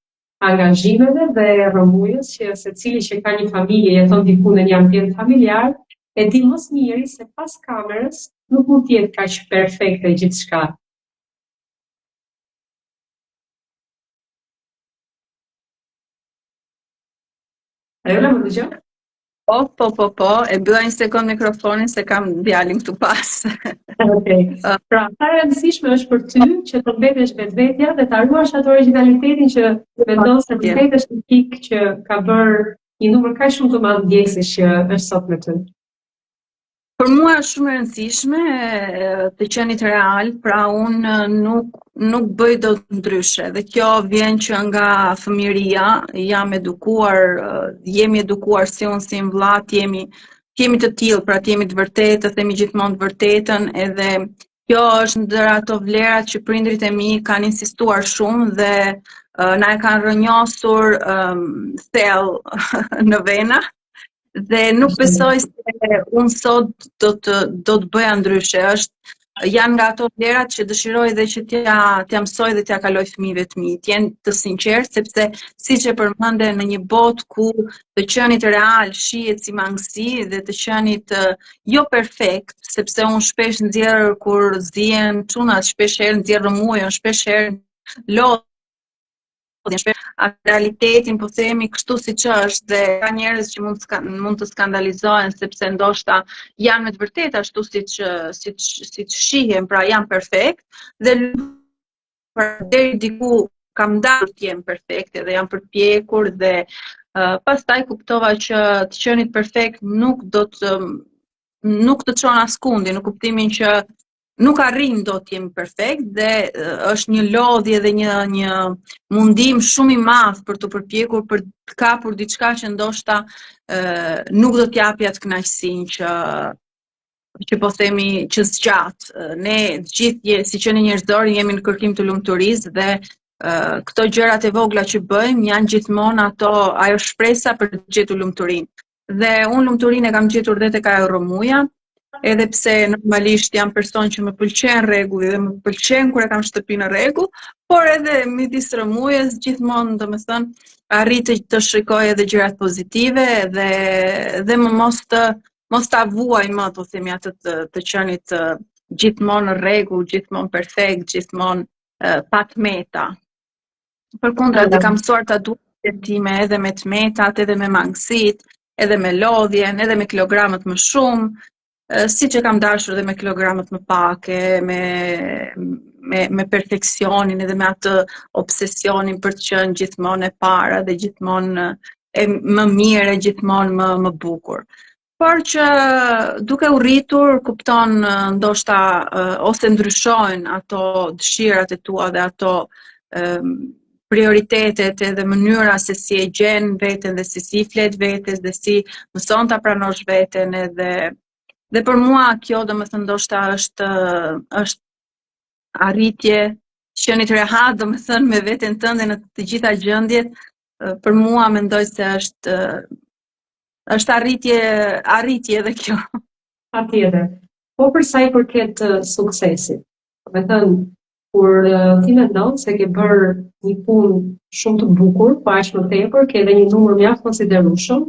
angazhimeve dhe rrëmujës që secili që ka një familje jeton diku në një ambient familjar, e di mos miri se pas kamerës nuk mund të jetë kaq perfekte gjithçka. Ajo më dëgjon? Po, e bëja një sekond mikrofonin se kam djalin këtu pas. Okej. Pra, sa e rëndësishme është për ty që të mbetesh vetvetja dhe ta ruash atë origjinalitetin që mendon se vërtet është një pikë që ka bërë një numër kaq shumë të madh ndjekësish që është sot me ty. Për mua është shumë e rëndësishme të qenit real, pra unë nuk bëj dot ndryshe. Dhe kjo vjen që nga fëmijëria, jam edukuar, jemi edukuar si unë si vllat, jemi të tillë, pra të jemi të vërtetë, të themi gjithmonë të vërtetën, edhe kjo është ndër ato vlerat që prindrit e mi kanë insistuar shumë dhe na e kanë rrënjosur thellë në vena. Dhe nuk besoj se unë sot do të bëja ndryshe. Janë nga ato vlerat që dëshiroj dhe që t'ja mësoj dhe t'ja kaloj fëmijëve të mi. T'jen të sinqertë, sepse siç e përmende në një botë ku të qenit real shihet si mangësi dhe të qenit jo perfekt, sepse unë shpesh nxjerr kur zihen çunat, shpesh herë nxjerr rrëmujën, shpesh herë lodh realitetin, po themi kështu siç është, dhe ka njerëz që mund të skandalizohen sepse ndoshta janë me të vërtetë ashtu siç shihen, pra janë perfekt, dhe deri diku kam dashur të jem perfekte dhe jam përpjekur dhe pastaj kuptova që të qenit perfekt nuk të çon askundi, në kuptimin që nuk arrin do të jemi perfekt dhe është një lodhje dhe një mundim shumë i madh për të përpjekur për të kapur diçka që ndoshta nuk do t'japi atë kënaqësinë që po themi që zgjat. Ne të gjithë si qenie njerëzore jemi në kërkim të lumturisë dhe këto gjërat e vogla që bëjmë janë gjithmonë ajo shpresa për të gjetur lumturinë. Dhe unë lumturinë e kam gjetur dhe tek ajo rrëmuja, edhe pse normalisht jam person që më pëlqen rregulli dhe më pëlqen kur e kam shtëpinë në rregull, por edhe midis rrëmujës gjithmonë, domethënë, arrit të shikoj edhe gjërat pozitive dhe më mos ta vuaj më, po themi, atë të qenit gjithmonë në rregull, gjithmonë perfekt, gjithmonë pa tmeta. Përkundra, dhe kam mësuar ta duaj time edhe me tmetat, edhe me mangësitë, edhe me lodhjen, edhe me kilogramët më shumë, si që kam dashur dhe me kilogramët më pake, me perfeksionin edhe me atë obsesionin për të qenë gjithmonë e para dhe gjithmonë më mirë, gjithmonë më bukur. Por që duke u rritur, kupton ndoshta ose ndryshojnë ato dëshirat e tua dhe ato prioritetet edhe mënyra se si e gjen veten dhe si flet vetes dhe si mëson ta pranosh veten dhe për mua kjo domethënë ndoshta është arritje qenit rehat, domethënë me veten tënde në të gjitha gjendjet, për mua mendoj se është arritje edhe kjo. Patjetër. Po për sa i përket suksesit. Domethënë kur ti mendon se ke bërë një punë shumë të bukur, po aq më tepër ke edhe një numër mjaft konsiderueshëm,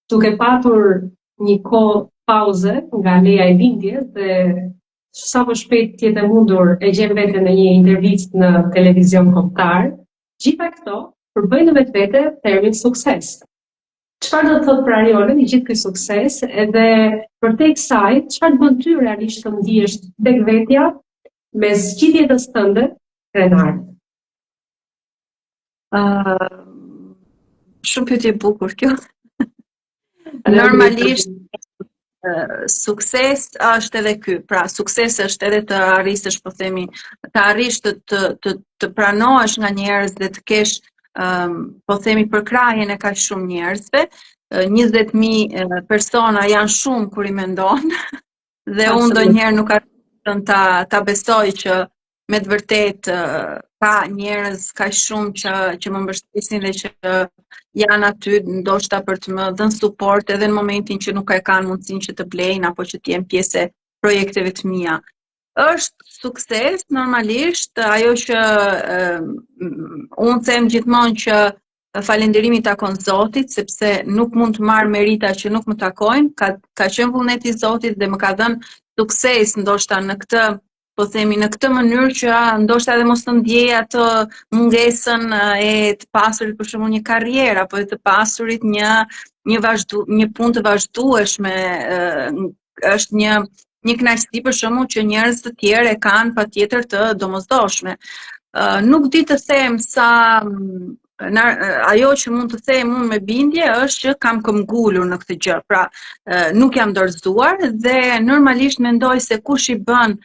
duke patur një kohë pauze nga leja e bindjes dhe sa më shpejt t'jetë mundur e gjen veten në një intervistë në televizion kombëtar, gjitha këto përbëjnë në vetvete termin sukses. Çfarë do të thotë për Ariolën i gjithë ky sukses, edhe përtej kësaj, çfarë bën ty realisht të ndihesh tek vetja mes gjithë jetës tënde krenare? Shumë pyetje e bukur kjo. Normalisht sukses është edhe ky. Pra, sukses është edhe të arrisësh, po themi, të arrish të pranohesh nga njerëz dhe të kesh, po themi, përkrahjen e kaq shumë njerëzve, 20.000 persona janë shumë kur i mendon dhe unë ndonjëherë nuk arritën ta besoj që me të vërtet ka njerëz kaq shumë që më mbështesin dhe që janë aty ndoshta për të më dhënë suport edhe në momentin që nuk e kanë mundësinë që të blejnë apo që të jenë pjesë e projekteve të mia. Është sukses normalisht, ajo që unë them gjithmonë që falënderimi takon Zotit, sepse nuk mund të marr merita që nuk më takojnë, ka qenë vullneti i Zotit dhe më ka dhënë sukses ndoshta në këtë, po themi në këtë mënyrë që ndoshta edhe mos të ndjej atë mungesën e të pasurit për shembull një karrierë apo të pasurit një punë të vazhdueshme, është një kënaqësi për shembull që njerëz të tjerë e kanë patjetër të domosdoshme. Nuk di të them sa ajo që mund të them unë me bindje është që kam këmbgulur në këtë gjë. Pra, nuk jam dorëzuar dhe normalisht mendoj se kush i bën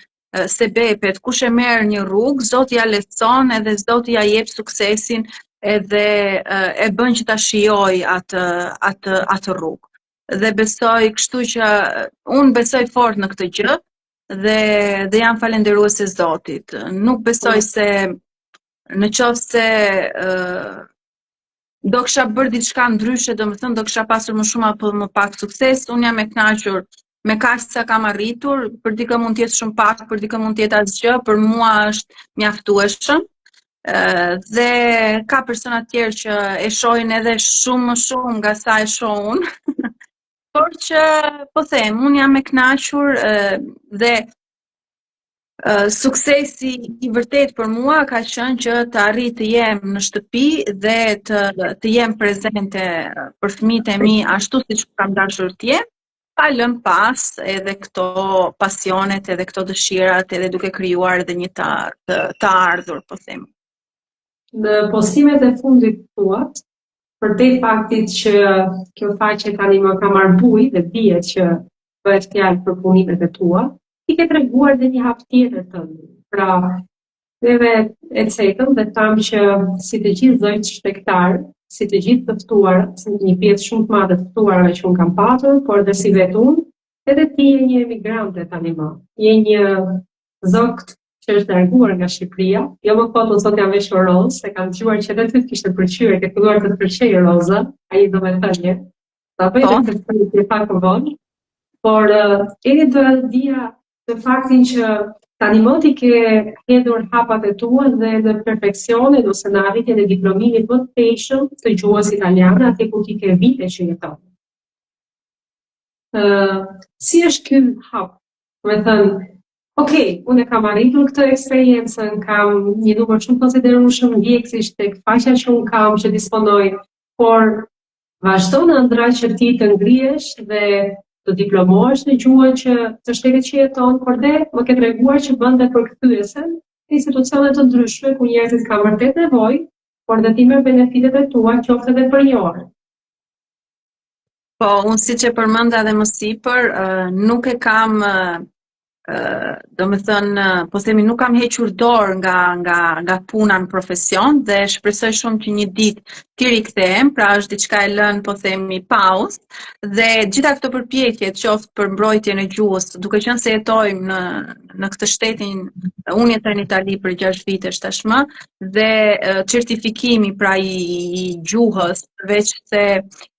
sebepet, kush e merr një rrugë, Zoti ja lehtëson edhe Zoti ja jep suksesin edhe e bën që ta shijoj atë rrugë. Dhe besoj, kështu që unë besoj fort në këtë gjë dhe jam falendëruese Zotit. Nuk besoj se në qoftë se do kisha bërë diçka ndryshe, domethënë do kisha pasur më shumë apo më pak sukses, unë jam e kënaqur me kaq sa kam arritur, për dikë mund të jetë shumë pak, për dikë mund të jetë asgjë, për mua është mjaftueshëm. Dhe ka persona të tjerë që e shohin edhe shumë më shumë nga sa e shoh unë. Por që, po them, unë jam e kënaqur dhe suksesi i vërtet për mua ka qenë që të arrit të jem në shtëpi dhe të jem prezente për fëmijët e mi ashtu siç kam dashur të jem, pa lënë pas edhe këto pasionet, edhe këto dëshirat, edhe duke krijuar edhe një të ardhur, po them. Në postimet e fundit tuat, përdej faktit që kjo faqe tani më ka marrë bujë dhe dihet që bëhet fjalë për punimet e tua, i ke treguar dhe një hap tjetër tënd. Pra, neve e cekëm dhe thamë që si të gjithë zëjtë shpektarë, si të gjithë të ftuarat, një pjesë shumë të madhe të ftuarave që unë kam patur, por edhe si vetë unë, edhe ti je një emigrante tani më. Je një zogt që është larguar nga Shqipëria. Jo më foto sot jam veshur roz, se kam dëgjuar që edhe ty të kishte pëlqyer, ke filluar të të pëlqejë roza, ai do të thënë. Ta bëj të pak më vonë. Por edhe do të dija të faktin që tani më ti ke hedhur hapat e tua dhe në perfeksionin ose në arritjen e diplomimit më të peshëm të gjuhës italiane, atje ku ti ke vite që jeton. Si është ky hap? Do të thënë, okej, unë kam arritur këtë eksperiencën, kam një numër shumë konsiderueshëm ndjekësish tek faqja që unë kam që disponoj, por vazhdon ëndra që ti të ngrihesh dhe të diplomohesh në gjuhën që të shtetit që jeton, por dhe më ke treguar që bën dhe përkthyese në institucione të ndryshme ku njerëzit kanë vërtet nevojë, por dhe ti merr benefitet e tua qoftë edhe për një orë. Po, unë siç e përmenda edhe më sipër, nuk e kam do me thënë, po themi nuk kam hequr dorë nga puna në profesion dhe shpresoj shumë që një ditë të rikthehem, pra është diçka e lënë, po themi, pauzë dhe gjitha këto përpjekjet qoftë për mbrojtjen e gjuhës, duke qenë se jetojmë në këtë shtetin, unë jetoj në Itali për 6 vitesh tashmë dhe certifikimi pra i gjuhës, veç se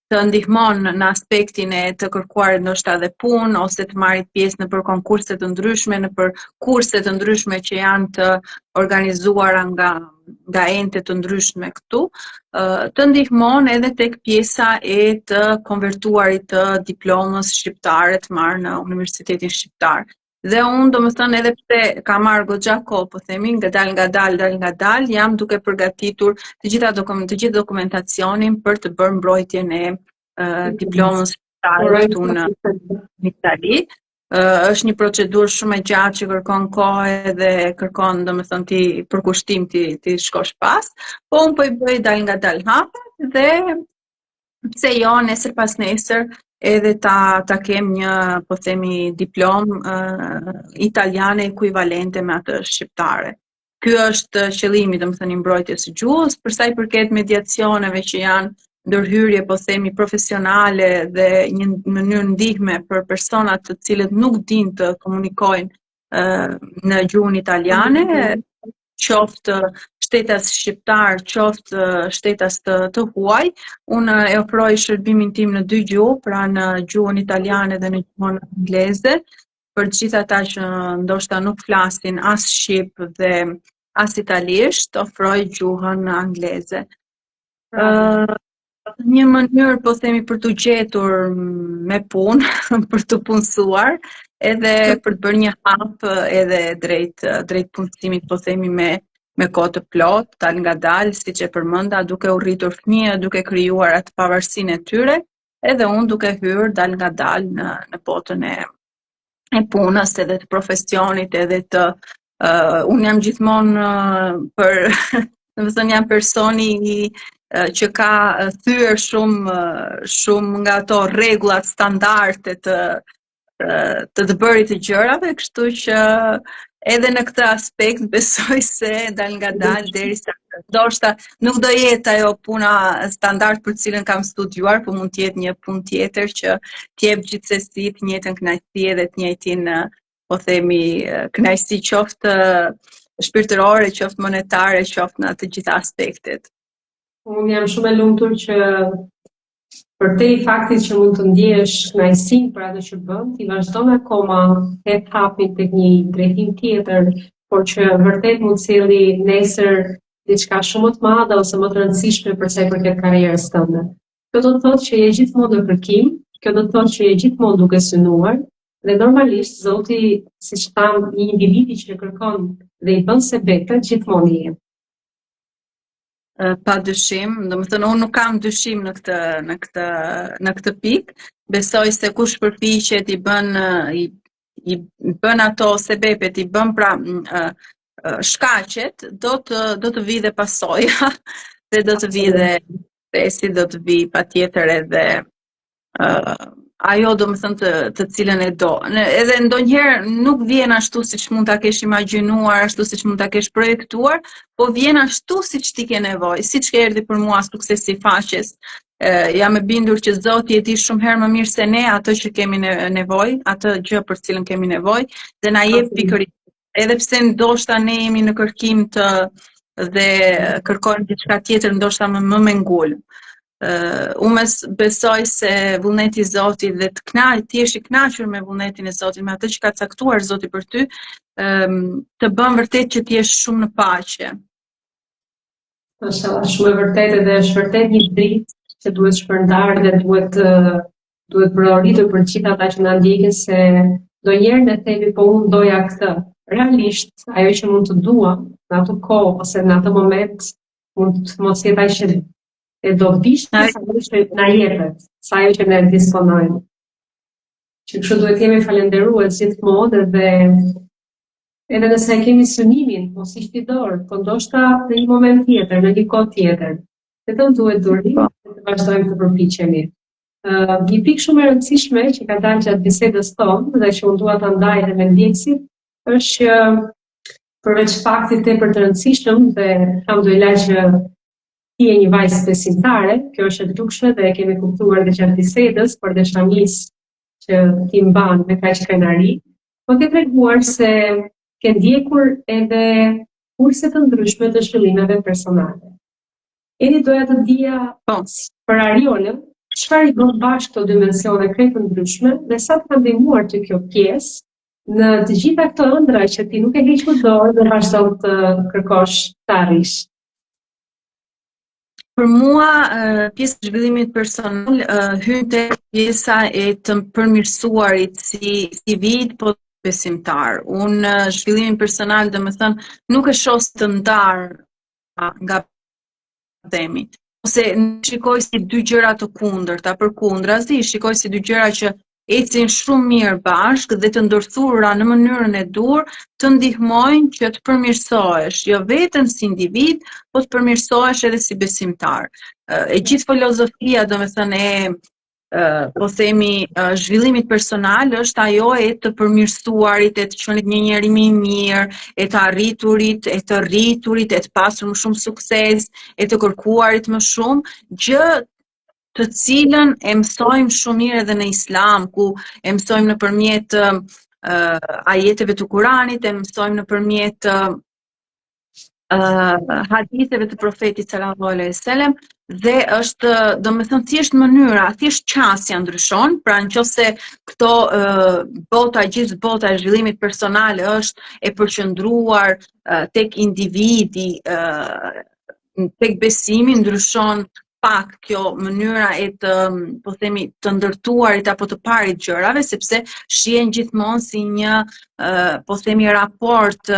të ndihmon në aspektin e të kërkuarit ndoshta edhe punë ose të marrit pjesë në për konkurse të ndryshme, në për kurse të ndryshme që janë të organizuara nga ente të ndryshme këtu, të ndihmon edhe tek pjesa e të konvertuarit të diplomës shqiptare të marrë në Universitetin Shqiptar. Dhe unë do më thënë edhe pse ka marrë goxha kohë, po themi, nga dal, jam duke përgatitur të gjithë dokumentacionin për të bërë mbrojtjen e diplomës shqiptare këtu në Itali. Është një procedurë shumë e gjatë që kërkon kohë dhe kërkon, do më thënë, ti përkushtim ti shkosh pas, po unë po i bëj dal hapet dhe pse jo nesër pas nesër edhe ta kem një, po themi, diplom italiane ekuivalente me atë shqiptare. Ky është qëllimi, domethënë, i mbrojtjes së gjuhës, për sa i përket mediacioneve që janë ndërhyrje, po themi, profesionale dhe një mënyrë ndihme për personat të cilët nuk dinë të komunikojnë në gjuhën italiane, qoftë shtetas shqiptar, qoftë shtetas të huaj. Unë e ofroj shërbimin tim në 2 gjuhë, pra në gjuhën italiane dhe në gjuhën angleze, për gjithë ata që ndoshta nuk flasin as shqip dhe as italisht, ofroj gjuhën angleze. Një mënyrë, po themi, për të gjetur me punë, për të punësuar, edhe për të bërë një hap edhe drejt punësimit, po themi, me kohë të plot, dal nga dal, siç e përmenda, duke u rritur fëmijë, duke krijuar atë pavarësinë e tyre, edhe unë duke hyrë dal nga dal në botën e punës, edhe të profesionit, edhe të unë jam gjithmonë domethënë jam personi që ka thyer shumë nga ato rregullat standarde të bërit të gjërave, kështu që edhe në këtë aspekt besoj se dal nga dal derisa ndoshta nuk do jetë ajo puna standard për cilën kam studiuar, por mund të jetë një punë tjetër që t'jep gjithsesi të njëjtën kënaqësi edhe të njëjtin, po themi, kënaqësi qoftë shpirtërore, qoftë monetare, qoftë në të gjitha aspektet. Unë jam shumë e lumtur që për te i faktit që mund të ndjesh kënaqësinë për atë që bën, ti vazhdon akoma het hapin tek një drejtim tjetër, por që vërtet mund sjellë nesër diçka shumë më të madhe ose më të rëndësishme për sa i përket karrierës tënde. Kjo do të thotë që je gjithmonë në kërkim, kjo do të thotë që je gjithmonë duke synuar, dhe normalisht Zoti, siç tham, një individi që kërkon dhe i bën sebetet, gjithmonë je. Pa dyshim, domethënë unë nuk kam dyshim në këtë pikë. Besoj se kush përpiqet i bën ato sebepet, i bën pra shkaqet, do të vi dhe pasoja dhe do të vi dhe stresi, do të vi patjetër edhe ajo domethënë të cilën e do. Edhe ndonjëherë nuk vjen ashtu siç mund ta kesh imagjinuar, ashtu siç mund ta kesh projektuar, po vjen ashtu siç ti ke nevojë, siç ka erdhi për mua suksesi i faqes. Jam e bindur që Zoti e di shumë herë më mirë se ne atë që kemi nevojë, atë gjë për cilën kemi nevojë, dhe na jep pikërisht. Edhe pse ndoshta ne jemi në kërkim dhe kërkojmë diçka tjetër, ndoshta më me ngul. Unë besoj se vullneti i Zotit dhe ti jesh i kënaqur me vullnetin e Zotit, me atë që ka caktuar Zoti për ty, të bën vërtet që ti jesh shumë në paqe. Është shumë e vërtetë dhe është vërtet një dritë që duhet shpërndarë dhe duhet përoritur për gjithë ata që na ndjekin, se ndonjëherë ne themi po unë doja këtë. Realisht ajo që mund të duam në atë kohë ose në atë moment mund të mos jetë aq e dobishme sa ajo që na jepet, sa ajo që ne disponojmë. Që kështu duhet jemi falendërues gjithmonë dhe edhe nëse kemi synimin, mos i shti dorë, po ndoshta në një moment tjetër, në një kohë tjetër. Vetëm duhet durim dhe të vazhdojmë të përpiqemi. Një pikë shumë e rëndësishme që ka dalë gjatë bisedës tonë dhe që unë dua ta ndaj edhe me ndjekësit, është që përveç faktit tepër të rëndësishëm dhe alhamdulillah që ti je një vajzë besimtare, kjo është e dukshme dhe e kemi kuptuar dhe gjatë bisedës, por dhe shamis që ti mban me kaq krenari, po ke treguar se ke ndjekur edhe kurse të ndryshme të zhvillimeve personale. Eni doja të dija për Ariolën, çfarë i bën bashkë këto dimensione krejt të ndryshme dhe sa të ka ndihmuar ty kjo pjesë në të gjitha këto ëndra që ti nuk e heq dorë dhe vazhdon të kërkosh të arrish. Për mua, pjesa e zhvillimit personal hyn te pjesa e të përmirësuarit si vid, po besimtar. Unë zhvillimin personal, domethënë, nuk e shoh të ndarë nga themi, ose shikoj si dy gjëra të kundërta, përkundrazi, shikoj si dy gjëra që ecin shumë mirë bashkë dhe të ndërthurura në mënyrën e dur të ndihmojnë që të përmirësohesh, jo vetëm si individ, po të përmirësohesh edhe si besimtar. E gjithë filozofia, domethënë, po themi, zhvillimit personal është ajo e të përmirësuarit, e të qenit një njerëz më i mirë, e të arriturit, e të rriturit, e të pasur më shumë sukses, e të kërkuarit më shumë, gjë të cilën e mësojmë shumë mirë edhe në Islam, ku e mësojmë nëpërmjet ajeteve të Kuranit, e mësojmë nëpërmjet haditheve të profetit sallallahu alejhi wasallam, dhe është, domethënë, thjesht mënyra, thjesht qasja ndryshon. Pra nëse këto gjithë bota e zhvillimit personal është e përqendruar tek individi, tek besimi, ndryshon pak kjo mënyra e të, po themi, të ndërtuarit apo të parit gjërave, sepse shihen gjithmonë si një, po themi, raport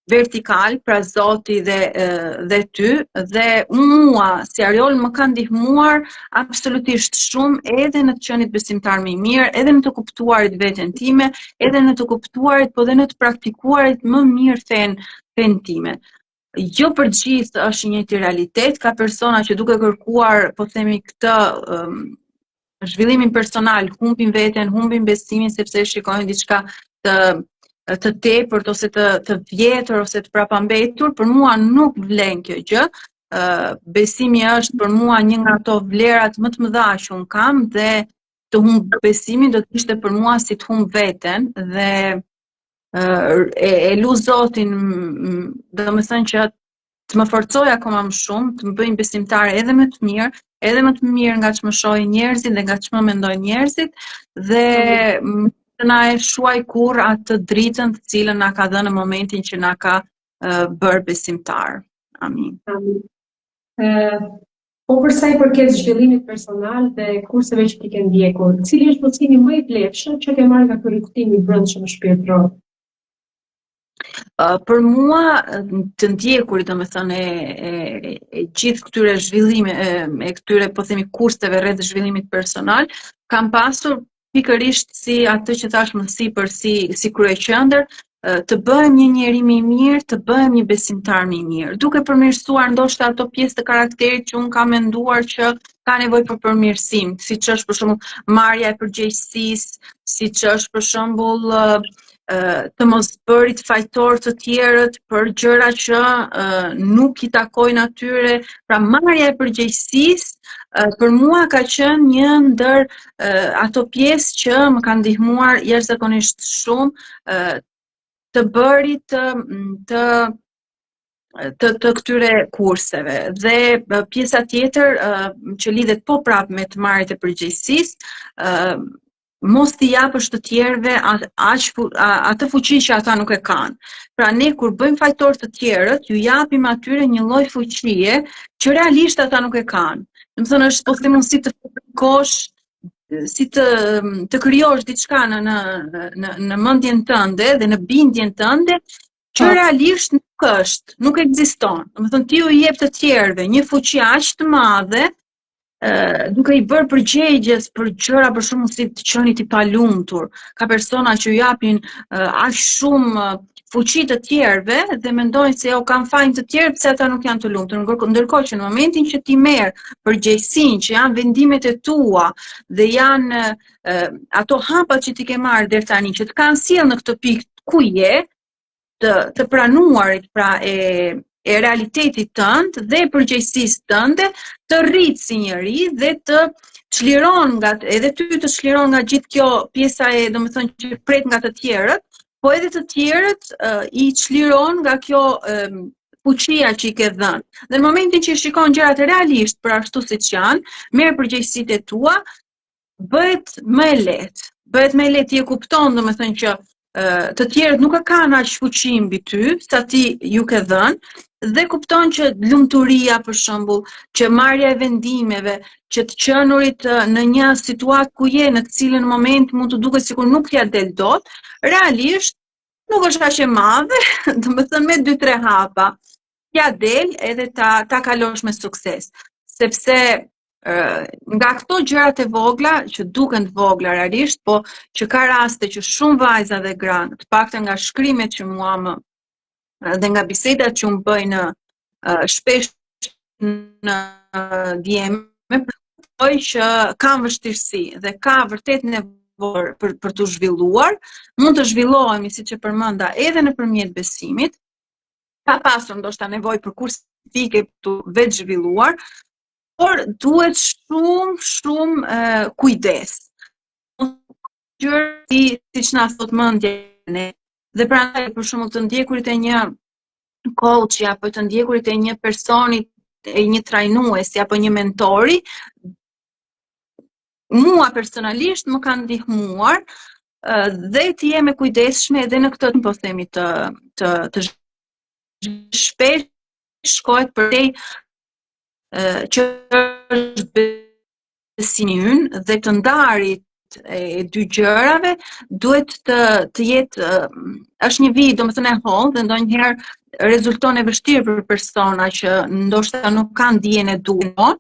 vertikal pra Zoti dhe ty, dhe mua si Ariol më ka ndihmuar absolutisht shumë edhe në të qenit besimtar më i mirë, edhe në të kuptuarit veten time, edhe në të kuptuarit po dhe në të praktikuarit më mirë fen time. Jo për gjithë është një realitet, ka persona që duke kërkuar, po themi, këtë zhvillimin personal, humbin veten, humbin besimin sepse shikojnë diçka të tepërt ose të vjetër ose të prapambetur. Për mua nuk vlen kjo gjë. Besimi është për mua një nga ato vlerat më të mëdha që unë kam, dhe të humb besimin do të ishte për mua si të humb veten, dhe e lu Zotin, domethënë që të më forcoj akoma më shumë, të më bëjnë besimtare edhe më të mirë nga që më shohin njerëzit dhe nga që më mendojnë njerëzit, dhe të na e shuaj kurrë atë dritën të cilën na ka dhënë në momentin që na ka bërë besimtar. Amin. Po për sa i përket zhvillimit personal dhe kurseve që ti ke ndjekur, cili është mësimi më i vlefshëm që ke marrë nga ky rikthim i brendshëm shpirtëror? Për mua, të ndjekurit, domethënë, e gjithë këtyre zhvillime, e këtyre, po themi, kurseve rreth zhvillimit personal, kam pasur pikërisht si atë që thash më sipër, si kryeqendër, të bëhem një njeri më i mirë, të bëhem një besimtar më i mirë, duke përmirësuar ndoshta ato pjesë të karakterit që unë kam menduar që ka nevojë për përmirësim, siç është për shembull marrja e përgjegjësisë, siç është për shembull të mos bërit fajtor të tjerët për gjëra që nuk i takojnë atyre. Pra marrja e përgjegjësisë për mua ka qenë një ndër ato pjesë që më kanë ndihmuar jashtëzakonisht shumë të bërit të këtyre kurseve. Dhe pjesa tjetër që lidhet po prapë me të marrjet e përgjegjësisë, mos t'i japësh të tjerëve atë fuqi që ata nuk e kanë. Pra ne kur bëjmë fajtor të tjerët, ju japim atyre një lloj fuqie që realisht ata nuk e kanë. Domethënë është, po them, si të fabrikosh, si të krijosh diçka në mendjen tënde dhe në bindjen tënde që realisht nuk ekziston. Domethënë ti u jep të tjerëve një fuqi aq të madhe, duke i bërë përgjegjes për gjëra për shembull si të qenit i palumtur. Ka persona që ju japin aq shumë fuqi të tjerëve dhe mendojnë se kanë fajin të tjerë pse ata nuk janë të lumtur. Ndërkohë që në momentin që ti merr përgjegjësinë që janë vendimet e tua dhe janë ato hapat që ti ke marrë deri tani që të kanë sjellë në këtë pikë ku je, të pranuarit, pra e realitetit tënd dhe përgjegjësisë tënde, të rrit si njeri dhe të çliron edhe ty të çliron nga gjithë kjo pjesa e, domethënë, që pret nga të tjerët, po edhe të tjerët i çliron nga kjo fuqia që i ke dhënë. Dhe në momentin që shikon gjërat realisht për ashtu siç janë, merr përgjegjësitë e tua, bëhet më e lehtë. Bëhet më e lehtë, ti e kupton, domethënë, që të tjerët nuk e kanë aq fuqi mbi ty sa ti ju ke dhënë, dhe kupton që lumturia, për shembull, që marrja e vendimeve, që të qenurit në një situatë ku je, në të cilën moment mund të duket sikur nuk t'ja del dot, realisht nuk është aq e madhe, domethënë me 2-3 hapa t'ja del edhe ta kalosh me sukses. Sepse nga këto gjërat e vogla, që duken të vogla realisht, po që ka raste që shumë vajza dhe gra, të paktën nga shkrimet që mua dhe nga bisedat që unë bëj shpesh në DM-e, përkujtoj që kanë vështirësi dhe ka vërtet nevojë për të zhvilluar. Mund të zhvillohemi, siç e përmenda, edhe nëpërmjet besimit, pa pasur ndoshta nevojë për kurse fizike të vetë zhvilluar, por duhet shumë kujdes. Gjë siç na thot mendja dhe prandaj për shembull të ndjekurit e një coachi apo të ndjekurit e një personi, e një trajnuesi apo një mentori, mua personalisht më kanë ndihmuar dhe të jem e kujdesshme edhe në këtë, po themi të shpesh shkohet përtej që është besimi ynë dhe të ndarit e dy gjërave duhet të jetë është një vit, domethënë e holl dhe ndonjëherë rezulton e vështirë për persona që ndoshta nuk kanë dijen e duhur.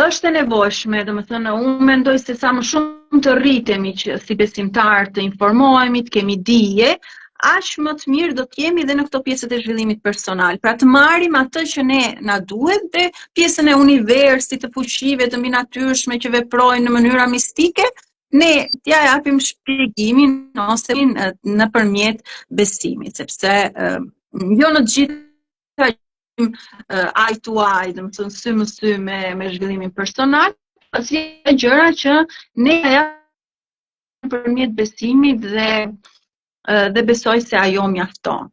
Është e nevojshme, domethënë unë mendoj se sa më shumë të rritemi që si besimtar të informohemi, të kemi dije, aq më të mirë do të jemi dhe në këto pjesët e zhvillimit personal. Pra të marrim atë që na duhet dhe pjesën e universit, të fuqive, të mbinatyrshme që veprojnë në mënyra mistike, ne t'ja japim shpjegimin ose nëpërmjet besimit, sepse jo në të gjitha eye to eye, domethënë sy më sy me zhvillimin personal, pasi gjëra që ne ja nëpërmjet besimit dhe besoj se ajo mjafton.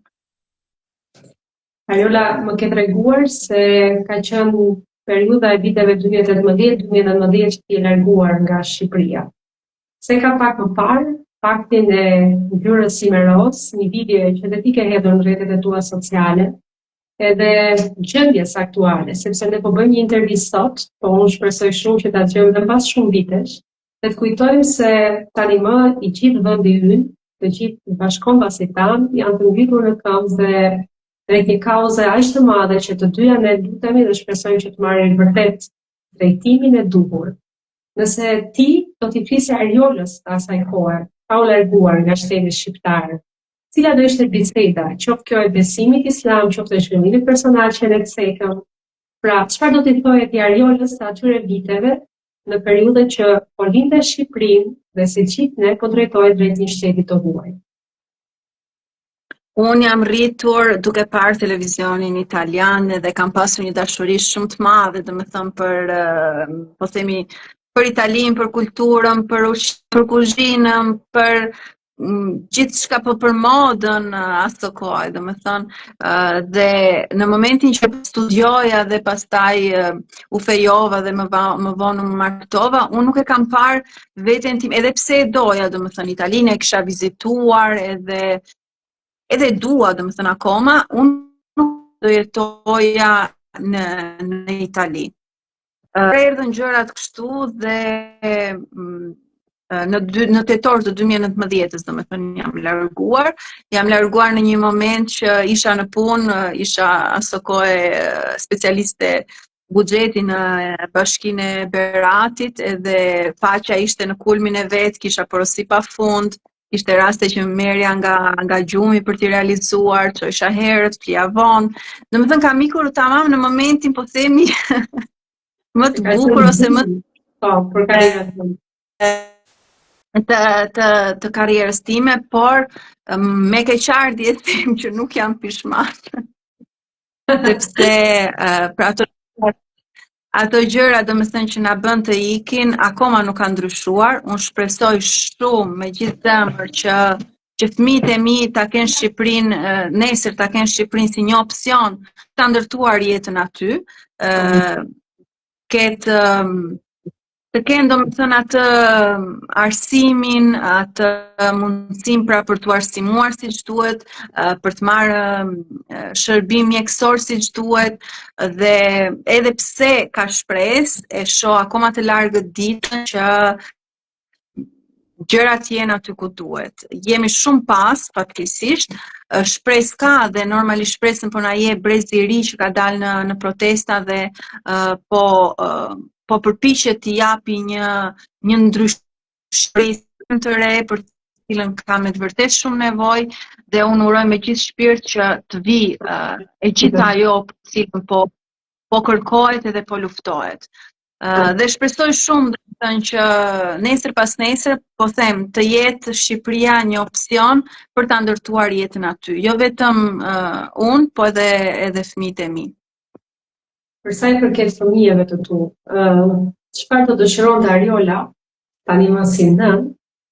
Ajola më ke treguar se ka qenë periudha e viteve 2018-2019 që ti e larguar nga Shqipëria. Se ka pak më parë, faktin e ngjyrës Simeros, një video që dhe ti ke hedhur në rrjetet e tua sociale, edhe gjendjes aktuale, sepse ne po bëjmë një intervistë sot, po unë shpresoj shumë që ta dëgjojmë edhe pas shumë vitesh, dhe të kujtojmë se tani më i gjithë vendi ynë, të gjithë bashkëkombësit tanë janë të ngritur në këmbë dhe drejt një kauze aq të madhe që të dyja ne lutemi dhe shpresojmë që të marrin vërtet drejtimin e duhur. Nëse ti do t'i flisë Ariolës të asaj kohe, pa u larguar nga shteti shqiptar, cila do ishte biseda, qoftë kjo e besimit islam, qoftë e zhvillimit personal që ne cekëm. Pra, çfarë do t'i thoje ti Ariolës të atyre viteve në periudhën që po lindte Shqipërinë dhe si gjithë ne po drejtohej drejt një shteti të huaj? Unë jam rritur duke parë televizionin italian dhe kam pasur një dashuri shumë të madhe, domethënë për po themi për Italinë, për kulturën, për kuzhinën, për gjithçka, po për modën ato kohë, domethënë dhe në momentin që studioja dhe pastaj u fejova dhe më vonë më martova, unë nuk e kam parë veten tim, edhe pse e doja, domethënë Italinë e kisha vizituar edhe dua, domethënë akoma, unë nuk do jetoja në Itali. Erdhën gjërat kështu dhe në tetor të 2019, domethënë jam larguar në një moment që isha në punë, isha aso kohë specialiste buxheti në Bashkinë e Beratit edhe faqja ishte në kulmin e vet, kisha porosi pafund. Ishte raste që më merja nga gjumi për t'i realizuar, çojsha herët, flija vonë. Domethënë kam ikur tamam në momentin, po themi, më të bukur ose më për karrierën të karrierës time, por me keqardhje them që nuk jam pishman. Sepse pra ato gjëra domethënë që na bën të ikin akoma nuk kanë ndryshuar. Unë shpresoj shumë me gjithë zemër që fëmijët e mi ta kenë Shqipërinë, nesër ta kenë Shqipërinë si një opsion ta ndërtuar jetën aty, të kenë domethënë atë arsimin, atë mundësinë pra për t'u arsimuar siç duhet, për të marrë shërbim mjekësor siç duhet, dhe edhe pse ka shpresë, e shoh akoma të largët ditën që gjërat jenë aty ku duhet. Jemi shumë pas, fatkeqësisht, shpresë ka dhe normalisht shpresën po na jep brezi i ri që ka dalë në protesta dhe po përpiqet të japi një ndryshim të re për të cilën ka me të vërtet shumë nevojë dhe unë uroj me gjithë shpirt që të vi e gjitha ajo për cilën po kërkohet edhe po luftohet. Dhe shpresoj shumë thënë që nesër pas nesër, po them, të jetë Shqipëria një opsion për ta ndërtuar jetën aty. Jo vetëm unë, po edhe fëmijët e mi. Për sa i përket fëmijëve të tu, çfarë të dëshironte Ariola, tani më si nën,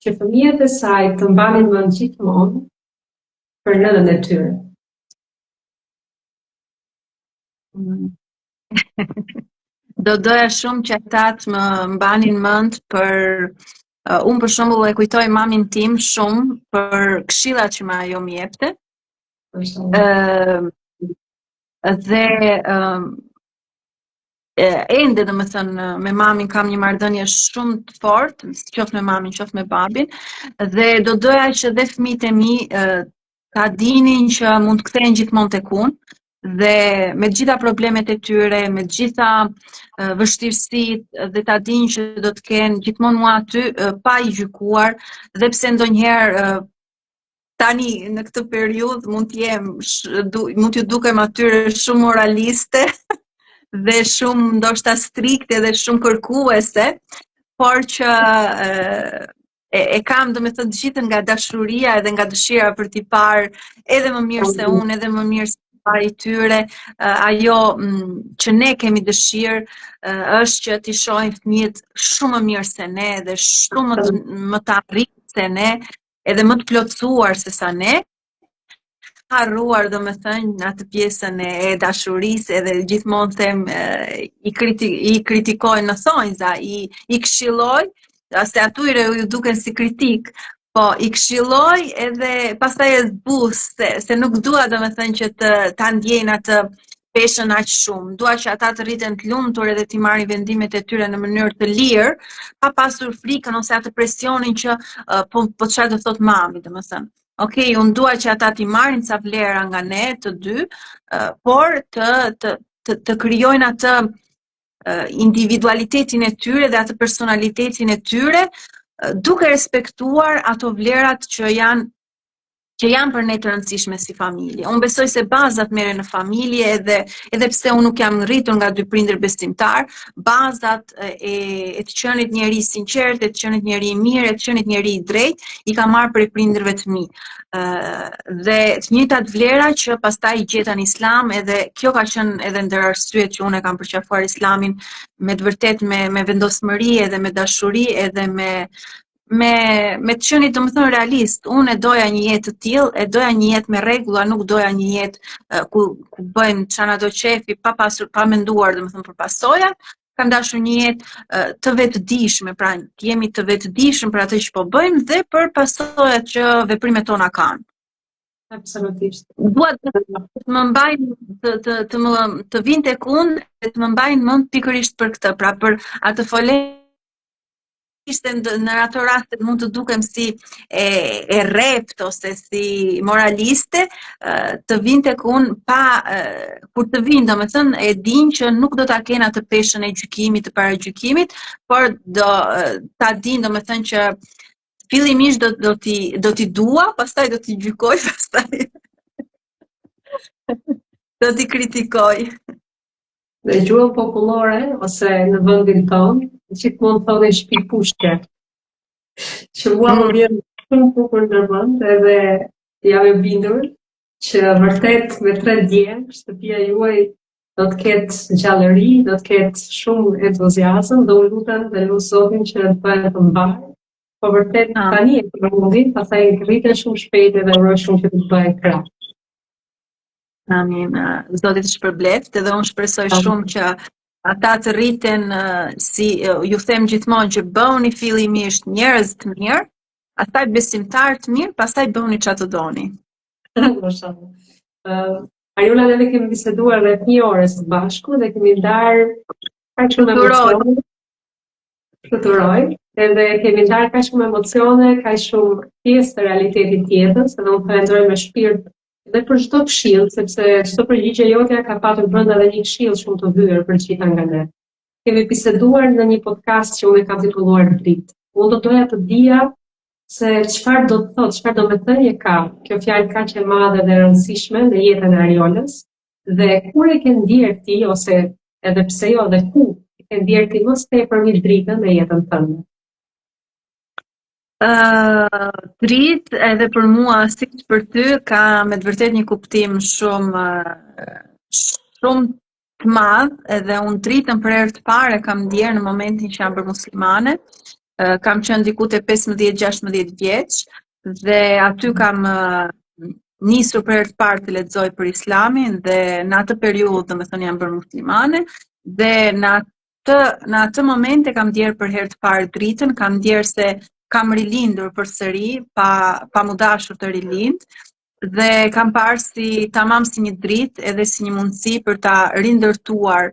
që fëmijët e saj të mbanin mend gjithmonë për nënën e tyre? Do doja shumë që ata të më mbanin mend për unë për shembull e kujtoj mamin tim shumë për këshillat që më ajo më jepte. Dhe ende domethënë me mamin kam një marrëdhënie shumë të fortë, qoftë me mamin, qoftë me babin, dhe do doja që dhe fëmijët e mi ta dinin që mund të kthehen gjithmonë tek unë, dhe me të gjitha problemet e tyre, me të gjitha vështirësitë, dhe ta dinë që do të kenë gjithmonë mua aty pa i gjykuar, dhe pse ndonjëherë tani në këtë periudhë mund t'ju dukem atyre shumë moraliste dhe shumë ndoshta strikte dhe shumë kërkuese, por që e kam domethënë të gjithën nga dashuria edhe nga dëshira për t'i parë edhe më mirë se unë, edhe më mirë se pari tyre. Ajo që ne kemi dëshirë është që t'i shohim fëmijët shumë më mirë se ne dhe shumë më të arritur se ne, edhe më të plotësuar se sa ne. Harruar domethënë atë pjesën e dashurisë, edhe gjithmonë them i kritikoj në thonjza, i këshilloj, se atyre ju duken si kritik, po i këshilloj edhe pastaj e zbus, se nuk dua domethënë që ta ndjejnë atë peshën aq shumë. Dua që ata të rriten të lumtur edhe të marrin vendimet e tyre në mënyrë të lirë, pa pasur frikën ose atë presionin që po çfarë do thot mami, domethënë. Okej, unë dua që ata t'i marrin ca vlera nga ne të dy, por të krijojnë atë individualitetin e tyre dhe atë personalitetin e tyre, duke respektuar ato vlerat që janë për ne të rëndësishme si familje. Unë besoj se bazat merren në familje, edhe pse unë nuk jam rritur nga dy prindër besimtar, bazat e të qenit njeri sinqert, e të qenit njeri i mirë, e të qenit njeri i drejtë, i kam marrë prej prindërve të mi. Dhe të njëjtat vlera që pastaj i gjeta në Islam, edhe kjo ka qenë edhe ndër arsyet që unë e kam përqafuar Islamin me të vërtet me vendosmëri, edhe me dashuri, edhe me të qenit domethënë realist. Unë e doja një jetë të tillë, e doja një jetë me rregulla, nuk doja një jetë ku bëjmë çanado qefi pa menduar domethënë për pasojat. Kam dashur një jetë të vetëdijshme, pra jemi të vetëdijshëm për atë që po bëjmë dhe për pasojat që veprimet tona kanë. Absolutisht. Dua të më mbajnë të vinë tek unë dhe të më mbajnë mend pikërisht për këtë, pra për atë folje. Ishte në ato raste mund të dukem si e rrept ose si moraliste, të vinë tek unë kur të vinë domethënë e dinë që nuk do ta kenë atë peshën e gjykimit, të paragjykimit, por do ta dinë domethënë që fillimisht do t'i dua, pastaj do t'i gjykoj, pastaj do t'i kritikoj. Në gjuhën popullore ose në vendin tonë, gjithmonë thonë shtëpi pushke. Që mua më vjen shumë bukur në vend, edhe jam e bindur që vërtet me 3 djem, shtëpia juaj do të ketë gjallëri, do të ketë shumë entuziazëm, dhe u lutem dhe lut Zotin që të bëhet të mbarë. Po vërtet tani e të mundi, pastaj rriten shumë shpejt edhe uroj shumë që të bëhet krah. Amin, Zoti të shpërbleft, edhe unë shpresoj shumë që ata të rriten si ju them gjithmonë që bëuni fillimisht njerëz të mirë, pastaj besimtar të mirë, pastaj bëuni çfarë të doni. Ariola, ne kemi biseduar rreth 1 ore së bashku dhe kemi ndarë kaq shumë emocione. Fluturoj, edhe kemi ndarë kaq shumë emocione, kaq shumë pjesë të realitetit tjetër, dhe unë falenderoj me shpirt dhe për çdo këshill, sepse çdo përgjigje jotja ka patur brenda edhe një këshill shumë të hyer për gjitha nga ne. Kemi biseduar në një podcast që unë e kam titulluar Dritë. Unë do doja të dija se çfarë do të thotë, çfarë do të thënie ka kjo fjalë kaq e madhe dhe e rëndësishme në jetën e Ariolës, dhe kur e ke ndier ti, ose edhe pse jo, dhe ku ke ndjerë ti më së përmi dritën në jetën tënde? Dritë edhe për mua, si që për ty, ka me të vërtet një kuptim shumë të madh, edhe unë dritën për herë të parë kam ndjerë në momentin që jam bërë muslimane. Kam qenë diku te 15-16 vjeç dhe aty kam nisur për herë të parë të lexoj për Islamin dhe në atë periudhë, domethënë jam bërë muslimane dhe në atë moment e kam ndjerë për herë të parë dritën, kam ndjerë se kam rilindur përsëri pa mu dashur të rilind dhe kam parë tamam si një dritë edhe si një mundësi për ta rindërtuar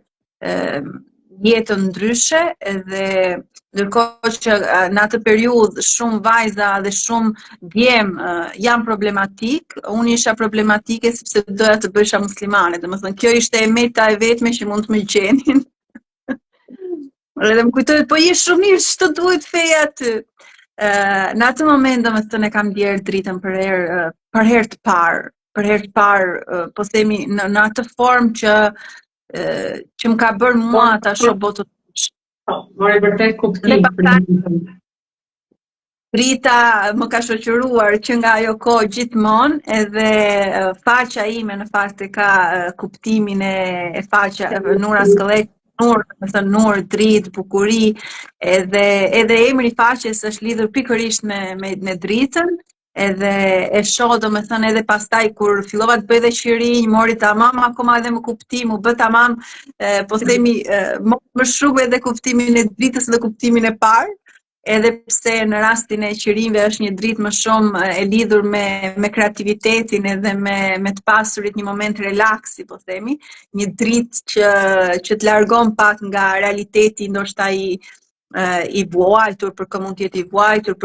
jetën ndryshe edhe ndërkohë që në atë periudhë shumë vajza dhe shumë djem janë problematik, unë isha problematike sepse doja të bësha muslimane, domethënë kjo ishte e meta e vetme që mund të më gjenin. Edhe më kujtohet, po je shumë mirë, ç'të duhet feja aty. Në atë moment domethënë e kam ndjerë dritën për herë të parë, po themi në atë formë që më ka bërë mua ta shoh botën. Mori vërtet kuptim për ditën. Drita më ka shoqëruar që nga ajo kohë gjithmonë edhe faqa ime në fakt e ka kuptimin e faqa Nura Skëllek, Nur, dritë, bukuri, edhe emri i faqes është lidhur pikërisht me dritën. Edhe e shoh domethënë edhe pastaj kur fillova të bëj dhe qirinj, mori tamam akoma edhe më kuptim, u bë tamam, po themi më shumë edhe kuptimin e dritës dhe kuptimin e parë, edhe pse në rastin e qirinjve është një dritë më shumë e lidhur me kreativitetin edhe me të pasurit një moment relaksi, po themi, një dritë që të largon pak nga realiteti ndoshta i vuajtur, për kë mund të jetë i vuajtur,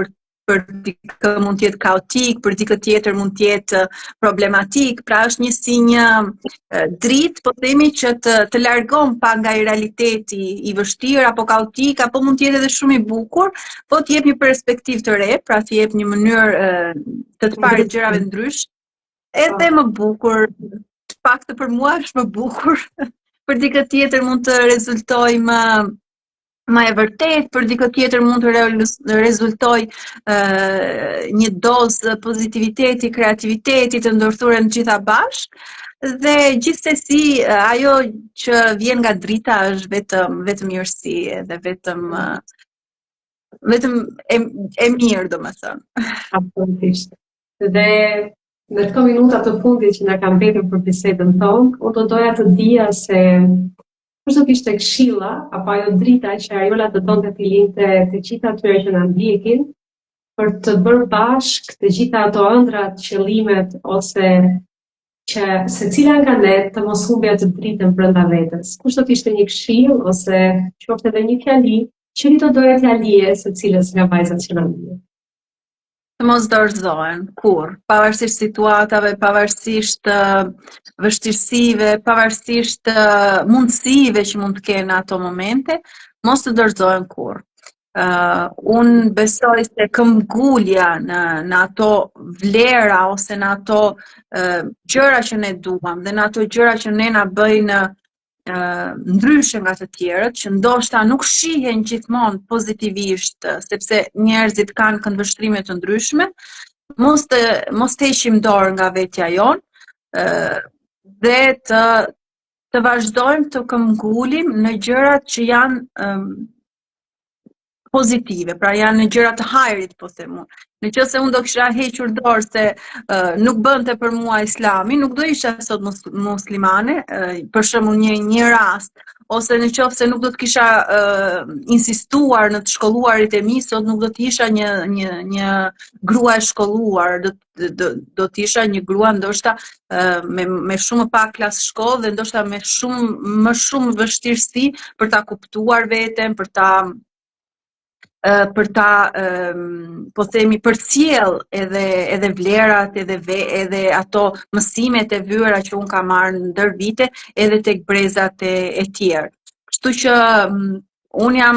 për dikë mund të jetë kaotik, për dikë tjetër mund të jetë problematik, pra është një dritë, po themi që të largon pak nga i realiteti i vështirë apo kaotik, apo mund të jetë edhe shumë i bukur, po të jep një perspektivë të re, pra të jep një mënyrë të parë gjërave ndrysh, edhe më bukur, paktë për mua është më bukur, për dikë tjetër mund të rezultojë më e vërtet, për dikë tjetër mund të rezultoj një dozë pozitiviteti, kreativiteti të ndërthurë në gjitha bashkë, dhe gjithsesi ajo që vjen nga drita është vetëm mirësi dhe vetëm e mirë, domethënë. Absolutisht. Dhe në këto minuta të fundit që na kanë mbetur për bisedën tonë, unë do doja të dija se do kishte këshilla apo ajo drita që Ariola të donte të linte të gjitha atyre që na ndjekin për të bërë bashk të gjitha ato ëndrat, qëllimet ose që secila nga ne të mos humbi atë dritën brenda vetes. Kush do të ishte një këshill ose qoftë edhe një fjali që do doja t'ia lije secilës nga vajzat që na ndjek? Të mos dorëzohen, kur, pavarësisht situatave, pavarësisht vështirësive, pavarësisht mundësive që mund të kenë në ato momente, mos të dorëzohen kur. Unë besoj se këmbgulja në ato vlera ose në ato gjëra që ne duam dhe në ato gjëra që ne na bëjnë ndryshe nga të tjerët, që ndoshta nuk shihen gjithmonë pozitivisht, sepse njerëzit kanë këndvështrime të ndryshme, mos të heqim dorë nga vetja jonë dhe të vazhdojmë të këmbgulim në gjërat që janë pozitive, pra janë në gjëra të hajrit, po them unë. Nëse unë do kisha hequr dorë se nuk bënte për mua Islami, nuk do isha sot muslimane, për shembull një rast, ose nëse nuk do të kisha insistuar në të shkolluarit e mi, sot nuk do të isha një grua e shkolluar, do të isha një grua ndoshta me shumë pak klasë shkollë dhe ndoshta me më shumë vështirësi për ta kuptuar veten, për ta po themi përcjell edhe vlerat edhe ato mësimet e vyera që unë kam marrë ndër vite edhe tek brezat e tjerë. Kështu që unë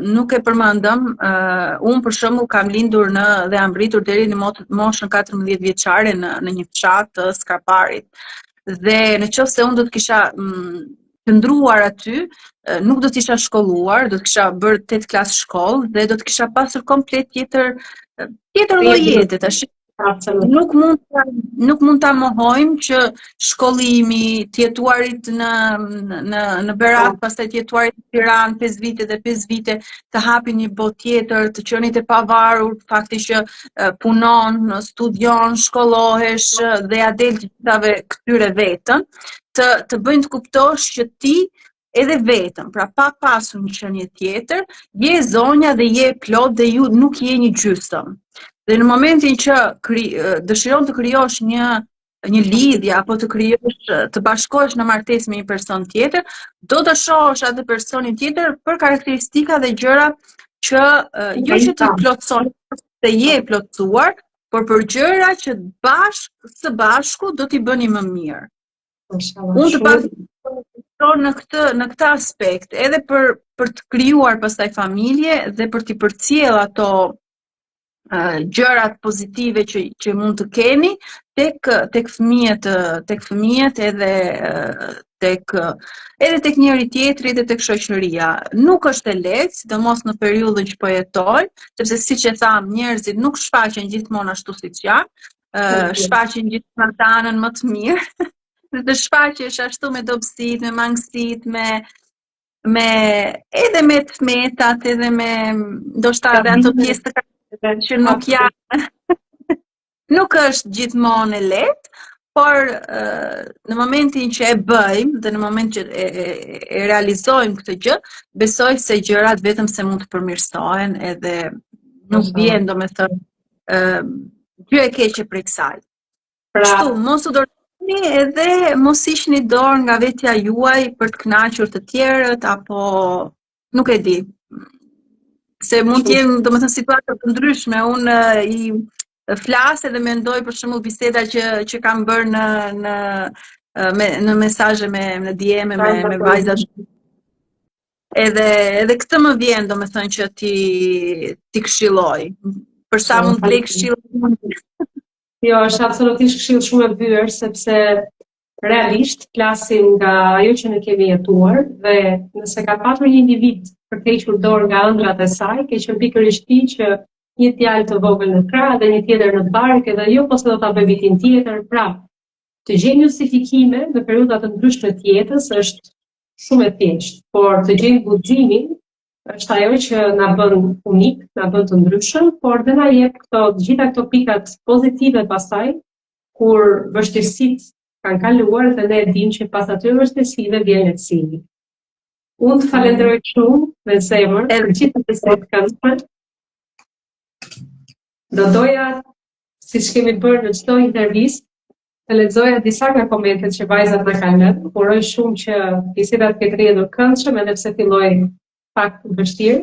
nuk e përmendëm, unë për shembull kam lindur dhe jam rritur deri në moshën 14 vjeçare në një fshat të Skarparit. Dhe nëse unë do të kisha qëndruar aty, nuk do të isha shkolluar, do të kisha bërë 8 klasë shkollë dhe do të kisha pasur komplet tjetër lloj jete. Tash nuk mund ta mohojmë që shkollimi, të jetuarit në Berat, pastaj të jetuarit në Tiranë 5 vite dhe 5 vite, të hapin një botë tjetër, të qenit e pavarur, fakti që punon, studion, shkollohesh dhe ja del të gjithave këtyre vetën, të bëjnë të kuptosh që ti edhe vetëm, pra pa pasur një qenie tjetër, je zonja dhe je plot dhe ju nuk je një gjysmë. Dhe në momentin që dëshiron të krijosh një lidhje apo të bashkohesh në martesë me një person tjetër, do të shohësh atë personin tjetër për karakteristika dhe gjëra që jo që të plotëson, se je plotësuar, por për gjëra që së bashku do t'i bëni më mirë. Unë të pasur në këtë aspekt, edhe për të krijuar pastaj familje dhe për t'i përcjell ato gjërat pozitive që mund të keni tek fëmijët edhe tek njëri tjetri dhe tek shoqëria. Nuk është e lehtë, sidomos në periudhën që po jetojmë, sepse siç e tham, njerëzit nuk shfaqen gjithmonë ashtu siç janë, shfaqen gjithmonë të anën më të mirë. Dhe të shfaqesh ashtu me dobësit, me mangësit, edhe me tmetat, edhe me ndoshta edhe ato pjesë të që nuk janë, nuk është gjithmonë e lehtë, por në momentin që e bëjmë dhe në moment që e realizojmë këtë gjë, besoj se gjërat vetëm se mund të përmirësohen edhe nuk vjen domethënë gjë e keqe prej kësaj. Kështu, mos u dorëzoni edhe mos hiqni dorë nga vetja juaj për të kënaqur të tjerët apo nuk e di. Se mund të jenë, domethënë, situata të ndryshme. Unë i flas edhe mendoj për shembull biseda që kam bërë në mesazhe në DM me vajza. Edhe këtë më vjen, domethënë, që ti këshilloj. Për sa mund të blej këshill. Jo, është absolutisht këshill shumë e vyer, sepse realisht flasim nga ajo që ne kemi jetuar dhe nëse ka pasur një individ për të hequr dorë nga ëndrat e saj, ke qenë pikërisht ti që një djalë të vogël në krah dhe një tjetër në barkë dhe jo po se do ta bëj vitin tjetër, pra të gjejmë justifikime në periudha të ndryshme të jetës është shumë e thjeshtë, por të gjejmë guximin është ajo që na bën unik, na bën të ndryshëm, por dhe na jep gjitha këto pikat pozitive pastaj kur vështirësitë kanë kaluar dhe ne e dimë që pas atyre vështirësive vjen lehtësimi. Unë të falenderoj shumë me zemër për gjithë të të këndshme. Do doja, siç kemi bërë në çdo intervistë, të lexoja disa nga komentet që vajzat na kanë lënë. Uroj shumë që bisedat ketë rrjedhur këndshëm edhe pse filloi pak vështirë.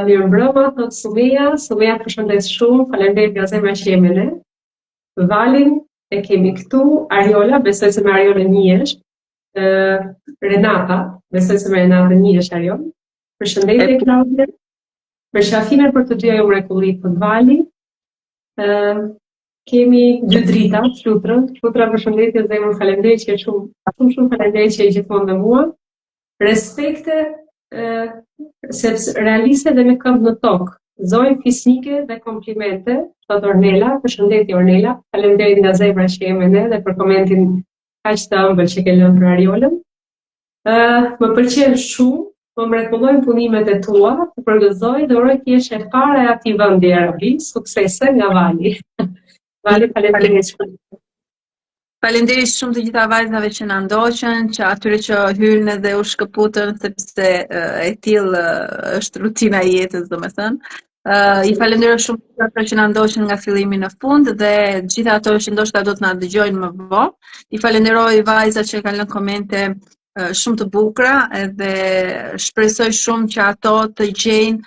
Mirëmbrëma, thot Sumeja. Sumeja përshëndes shumë, faleminderit nga zemra që jemi ne. Valin e kemi këtu, Ariola, besoj se me Ariola njihesh. Renata, besoj se me Renata njihesh Ariol. Përshëndetje Klaudia. Për shafimin për të dyja ju mrekulli të Vali. Kemi dy drita, Flutrën. Flutra, përshëndetje zemër, faleminderit që shumë faleminderit që je gjithmonë me mua. Respekte sepse realiste dhe me këmbë në tokë. Zojë fisnike dhe komplimente, thot Ornela, përshëndetje Ornela, faleminderit nga zemra që jemi ne dhe për komentin kaq të ëmbël që ke lënë për Ariolën. Më pëlqen shumë, më mrekullojnë punimet e tua, të përgëzoj dhe uroj të jesh e para e atij vendi i Arabisë, suksese nga Vali. Vali, faleminderit shumë. Faleminderit shumë të gjitha vajzave që na ndoqën, që atyre që hyrën edhe u shkëputën sepse e tillë është rutina e jetës, domethënë. I falenderoj shumë ato që na ndoqën nga fillimi në fund dhe gjitha ato që ndoshta do të na dëgjojnë më vonë. I falenderoj vajzat që kanë lënë komente shumë të bukura dhe shpresoj shumë që ato të gjejnë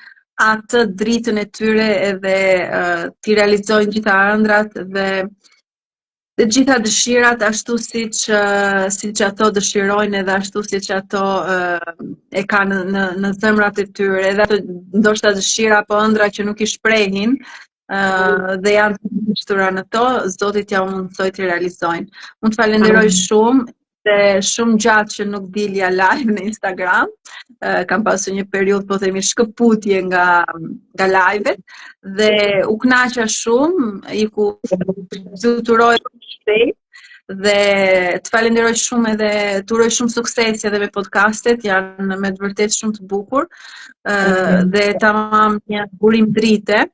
atë dritën e tyre edhe t'i realizojnë gjitha ëndrat dhe gjitha dëshirat ashtu siç ato dëshirojnë edhe ashtu siç ato e kanë në zemrat e tyre, edhe ato ndoshta dëshira apo ëndra që nuk i shprehin dhe janë të shtura në to, Zoti t'ja mundsoj të realizojnë. Unë të falenderoj shumë, ishte shumë gjatë që nuk dilja live në Instagram. Kam pasur një periudhë, po themi, shkëputje nga live-et dhe u kënaqa shumë, i ku fluturoj shpejt dhe të falenderoj shumë edhe të uroj shumë suksesi edhe me podcastet, janë me të vërtet shumë të bukur dhe tamam një burim drite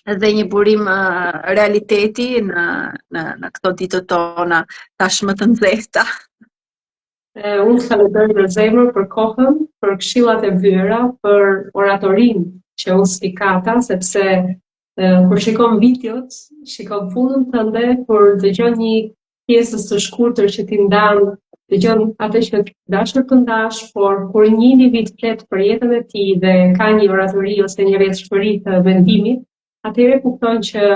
dhe një burim realiteti në këto ditët tona tashmë të nxehta. Unë falenderoj në zemër për kohën, për këshillat e vëra, për oratorinë që u spikata, sepse kur shikon videot, shikon punën tënde, kur dëgjon një pjesës të shkurtër që ti ndan, dëgjon atë që dashur të ndash, por kur një individ flet për jetën e tij dhe ka një oratori ose një rrjedhshmëri të vendimit, atëherë kupton që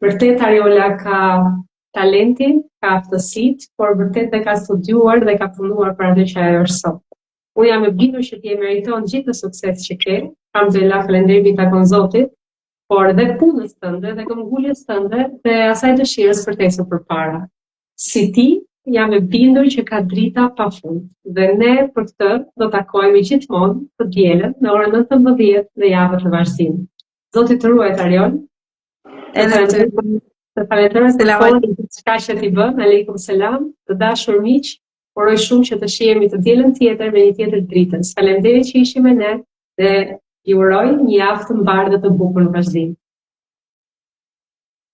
vërtet Ariola ka talentin, ka aftësitë, por vërtet e ka studiuar dhe ka punuar për atë që ajo është sot. Unë jam e bindur që ti e meriton gjithë të sukses që ke, alhamdulillah, falënderim takon Zotit, por dhe punës tënde, dhe këmbguljes tënde, dhe asaj dëshirës për të ecur përpara. Si ti, jam e bindur që ka drita pafund, dhe ne për këtë do takohemi gjithmonë të dielën në orën 19 dhe javët të vazhdimit. Zoti të ruajt, Ariol. Të falenderoj se çka që ti bën, aleikum selam, të dashur miq, uroj shumë që të shihemi të dielën tjetër me një tjetër dritës. Faleminderit që ishim me ne dhe ju uroj një javë të mbarë dhe të bukur në vazhdim.